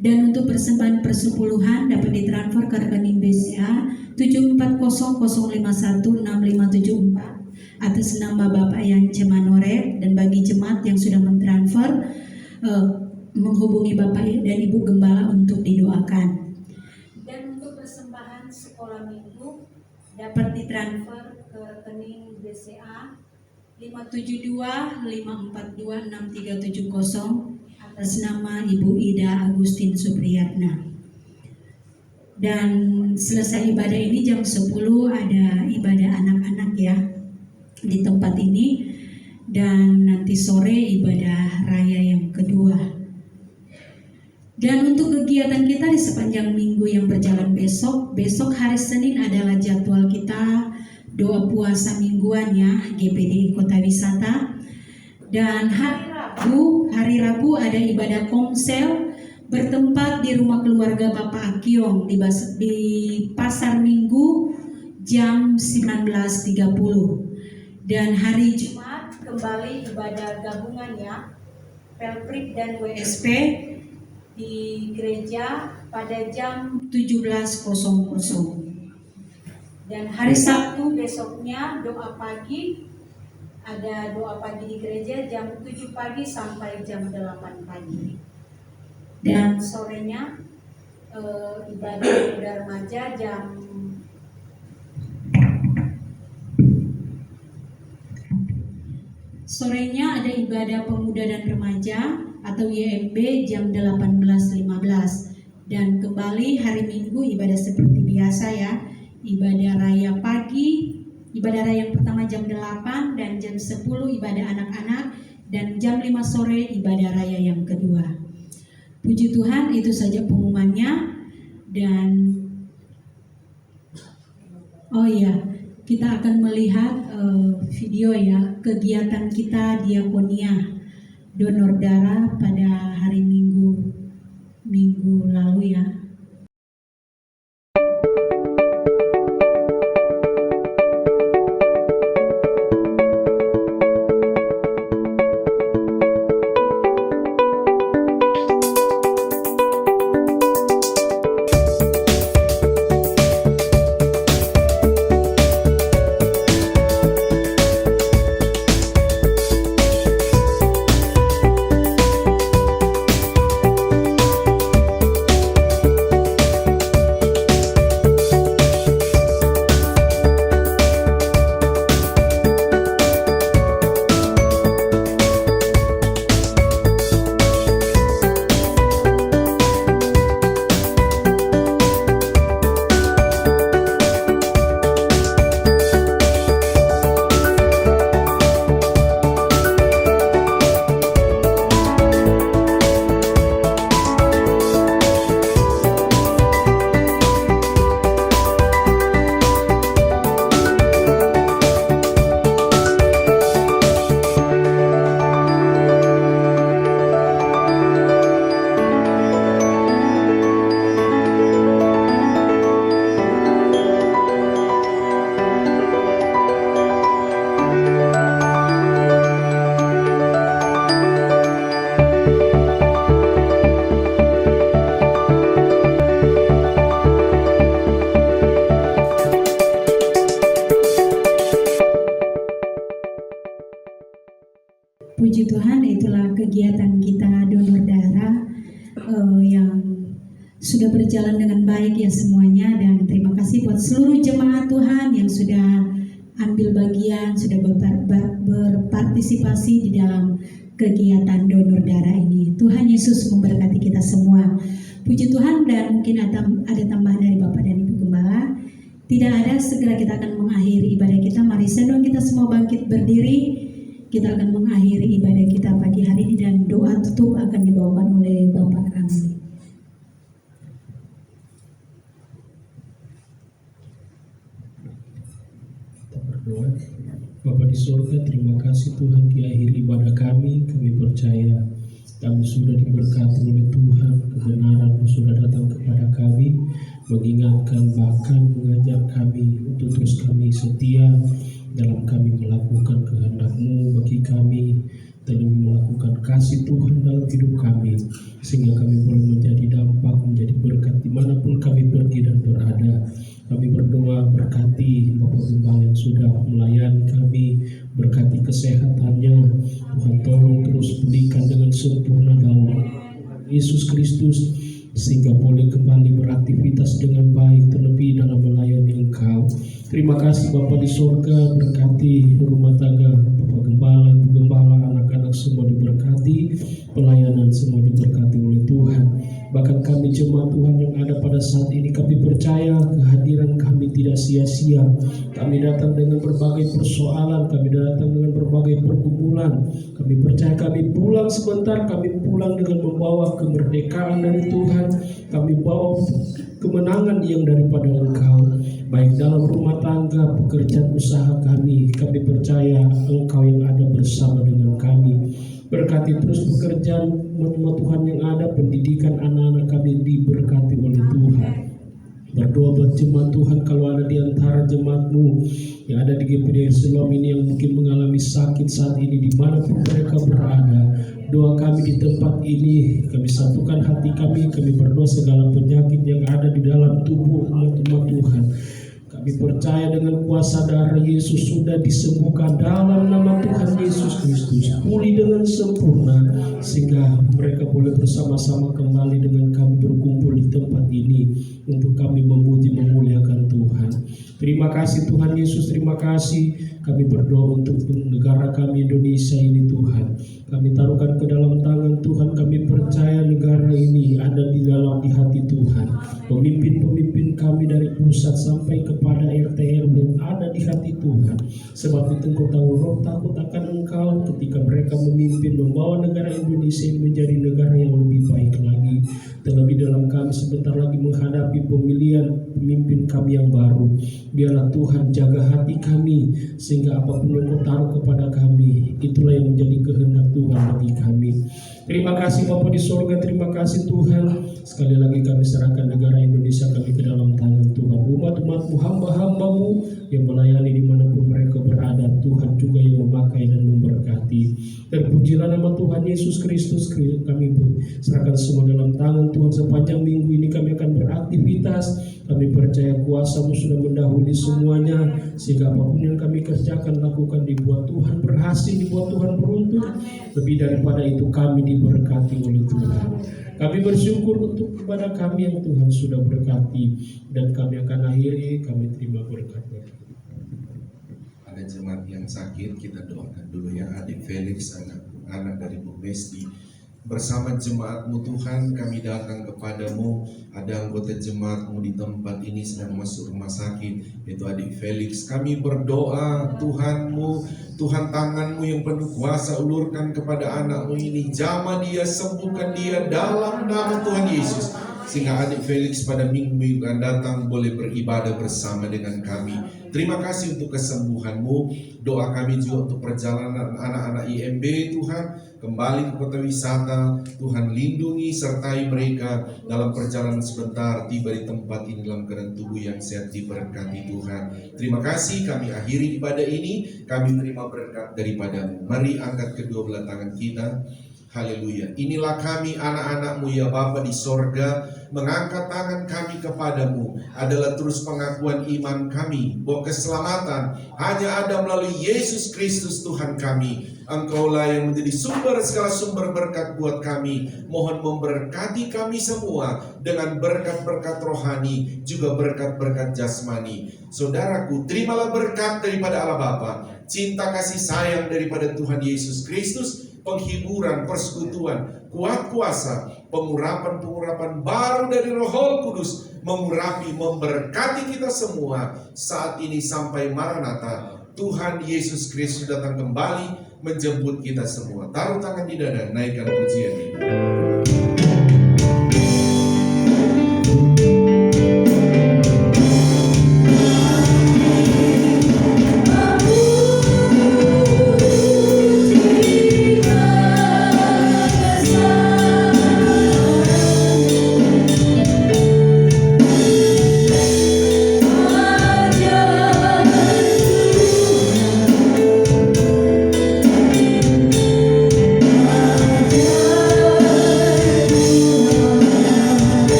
Dan untuk persembahan persepuluhan dapat ditransfer ke rekening BCA 7400516574 atas nama Bapak Yance Manore. Dan bagi jemaat yang sudah mentransfer, menghubungi Bapak dan Ibu Gembala untuk didoakan. Dan untuk persembahan sekolah minggu dapat ditransfer ke rekening BCA 572542670 atas nama Ibu Ida Agustin Supriyatna. Dan selesai ibadah ini jam 10 ada ibadah anak-anak ya di tempat ini. Dan nanti sore ibadah raya yang kedua. Dan untuk kegiatan kita di sepanjang minggu yang berjalan besok hari Senin adalah jadwal kita doa puasa mingguan ya, GPD Kota Wisata. Dan hari Rabu ada ibadah komsel bertempat di rumah keluarga Bapak Akiong di Pasar Minggu jam 19.30. Dan hari Jumat kembali ibadah gabungan ya, Pelprik dan WSP di gereja pada jam 17.00. Dan hari Sabtu besoknya doa pagi, ada doa pagi di gereja jam 7 pagi sampai jam 8 pagi. Dan sorenya ibadah pemuda remaja sorenya ada ibadah pemuda dan remaja atau YMB jam 18.15. Dan kembali hari Minggu ibadah seperti biasa ya. Ibadah raya pagi, ibadah raya yang pertama jam 8 dan jam 10 ibadah anak-anak dan jam 5 sore ibadah raya yang kedua. Puji Tuhan, itu saja pengumumannya. Dan oh iya, kita akan melihat video ya kegiatan kita diakonia donor darah pada hari Minggu lalu ya. kegiatan kita donor darah yang sudah berjalan dengan baik ya semuanya, dan terima kasih buat seluruh jemaat Tuhan yang sudah ambil bagian, sudah berpartisipasi di dalam kegiatan donor darah ini. Tuhan Yesus memberkati kita semua. Puji Tuhan, dan mungkin ada tambahan dari Bapak dan Ibu Gembala. Tidak ada, segera kita akan mengakhiri ibadah kita. Mari sedang kita semua bangkit berdiri. Kita akan mengakhiri ibadah kita pagi hari ini, dan doa tutup akan dibawakan oleh Bapak Ramli. Berdoa. Bapa di surga, terima kasih Tuhan, di akhir ibadah kami percaya kami sudah diberkati oleh Tuhan, kebenaran sudah datang kepada kami, mengingatkan bahkan mengajar kami untuk terus kami setia dalam kami melakukan kehendak-Mu bagi kami, terlebih melakukan kasih Tuhan dalam hidup kami, sehingga kami boleh menjadi dampak, menjadi berkat dimanapun kami pergi dan berada. Kami berdoa, berkati Bapak Gembala yang sudah melayani kami, berkati kesehatannya. Tuhan tolong terus pulihkan dengan sempurna dalam Yesus Kristus, sehingga boleh kembali beraktivitas dengan baik, terlebih dalam melayani Engkau. Terima kasih Bapa di surga, berkati rumah tangga Bapak Gembala, Ibu Gembala, anak-anak semua diberkati, pelayanan semua diberkati oleh Tuhan. Bahkan kami jemaat Tuhan yang ada pada saat ini, kami percaya kehadiran kami tidak sia-sia. Kami datang dengan berbagai persoalan, kami datang dengan berbagai pergumulan. Kami percaya kami pulang sebentar, kami pulang dengan membawa kemerdekaan dari Tuhan. Kami bawa kemenangan yang daripada Engkau, baik dalam rumah tangga, pekerjaan usaha kami. Kami percaya Engkau yang ada bersama dengan kami. Berkati terus pekerjaan umat Tuhan yang ada, pendidikan anak-anak kami diberkati oleh Tuhan. Berdoa buat jemaat Tuhan, kalau ada di antara jemaat-Mu yang ada di GPD Siloam ini yang mungkin mengalami sakit saat ini, dimanapun mereka berada, doa kami di tempat ini, kami satukan hati kami berdoa segala penyakit yang ada di dalam tubuh umat-umat Tuhan. Kami percaya dengan kuasa darah Yesus sudah disembuhkan dalam nama Tuhan Yesus Kristus, pulih dengan sempurna, sehingga mereka boleh bersama-sama kembali dengan kami berkumpul di tempat ini untuk kami memuji memuliakan Tuhan. Terima kasih Tuhan Yesus, terima kasih. Kami berdoa untuk negara kami Indonesia ini Tuhan. Kami taruhkan ke dalam tangan Tuhan. Kami percaya negara ini ada di dalam di hati Tuhan. Pemimpin-pemimpin kami dari pusat sampai kepada RT RW yang ada di hati Tuhan. Sebab itu Engkau tahu roh takut akan Engkau ketika mereka memimpin, membawa negara Indonesia ini menjadi negara yang lebih baik lagi. Terlebih dalam kami sebentar lagi menghadapi pemilihan pemimpin kami yang baru. Biarlah Tuhan jaga hati kami, sehingga apapun yang Kau taruh kepada kami, itulah yang menjadi kehendak Tuhan bagi kami. Terima kasih Bapa di surga, terima kasih Tuhan. Sekali lagi kami serahkan negara Indonesia kami ke dalam tangan Tuhan. Umat-umat-Mu, hamba-hamba-Mu yang melayani dimanapun mereka berada, Tuhan juga yang memakai dan memberkati. Terpujilah nama Tuhan Yesus Kristus. Kami serahkan semua dalam tangan Tuhan. Sepanjang minggu ini kami akan beraktivitas. Kami percaya kuasa-Mu sudah mendahului semuanya, sehingga apapun yang kami kerjakan, lakukan, dibuat Tuhan berhasil, dibuat Tuhan beruntung. Lebih daripada itu kami diberkati oleh Tuhan. Kami bersyukur untuk kepada kami yang Tuhan sudah berkati, dan kami akan akhiri, kami terima berkat-Nya. Ada jemaat yang sakit, kita doakan dulu ya. Adik Felix, anak dari Bu Besti, bersama jemaat-Mu Tuhan, kami datang kepada-Mu. Ada anggota jemaat-Mu di tempat ini sedang masuk rumah sakit, yaitu adik Felix. Kami berdoa, Tuhan-Mu, Tuhan tangan-Mu yang penuh kuasa, ulurkan kepada anak-Mu ini, jamah dia, sembuhkan dia dalam nama Tuhan Yesus, sehingga adik Felix pada minggu yang akan datang boleh beribadah bersama dengan kami. Terima kasih untuk kesembuhan-Mu. Doa kami juga untuk perjalanan anak-anak IMB Tuhan, kembali ke kota wisata. Tuhan lindungi sertai mereka dalam perjalanan sebentar, tiba di tempat ini dalam keadaan tubuh yang sehat, diberkati Tuhan. Terima kasih, kami akhiri ibadah ini, kami terima berkat daripada-Mu. Mari angkat kedua belah tangan kita. Haleluya. Inilah kami anak-anak-Mu ya Bapa di sorga, mengangkat tangan kami kepadamu adalah terus pengakuan iman kami bahwa keselamatan hanya ada melalui Yesus Kristus Tuhan kami. Engkaulah yang menjadi sumber segala sumber berkat buat kami. Mohon memberkati kami semua dengan berkat-berkat rohani, juga berkat-berkat jasmani. Saudaraku, terimalah berkat daripada Allah Bapa, cinta kasih sayang daripada Tuhan Yesus Kristus, penghiburan, persekutuan, kuat kuasa, pengurapan-pengurapan baru dari Roh Kudus mengurapi, memberkati kita semua saat ini sampai Maranatha. Tuhan Yesus Kristus datang kembali menjemput kita semua. Taruh tangan di dada, naikkan pujian ini.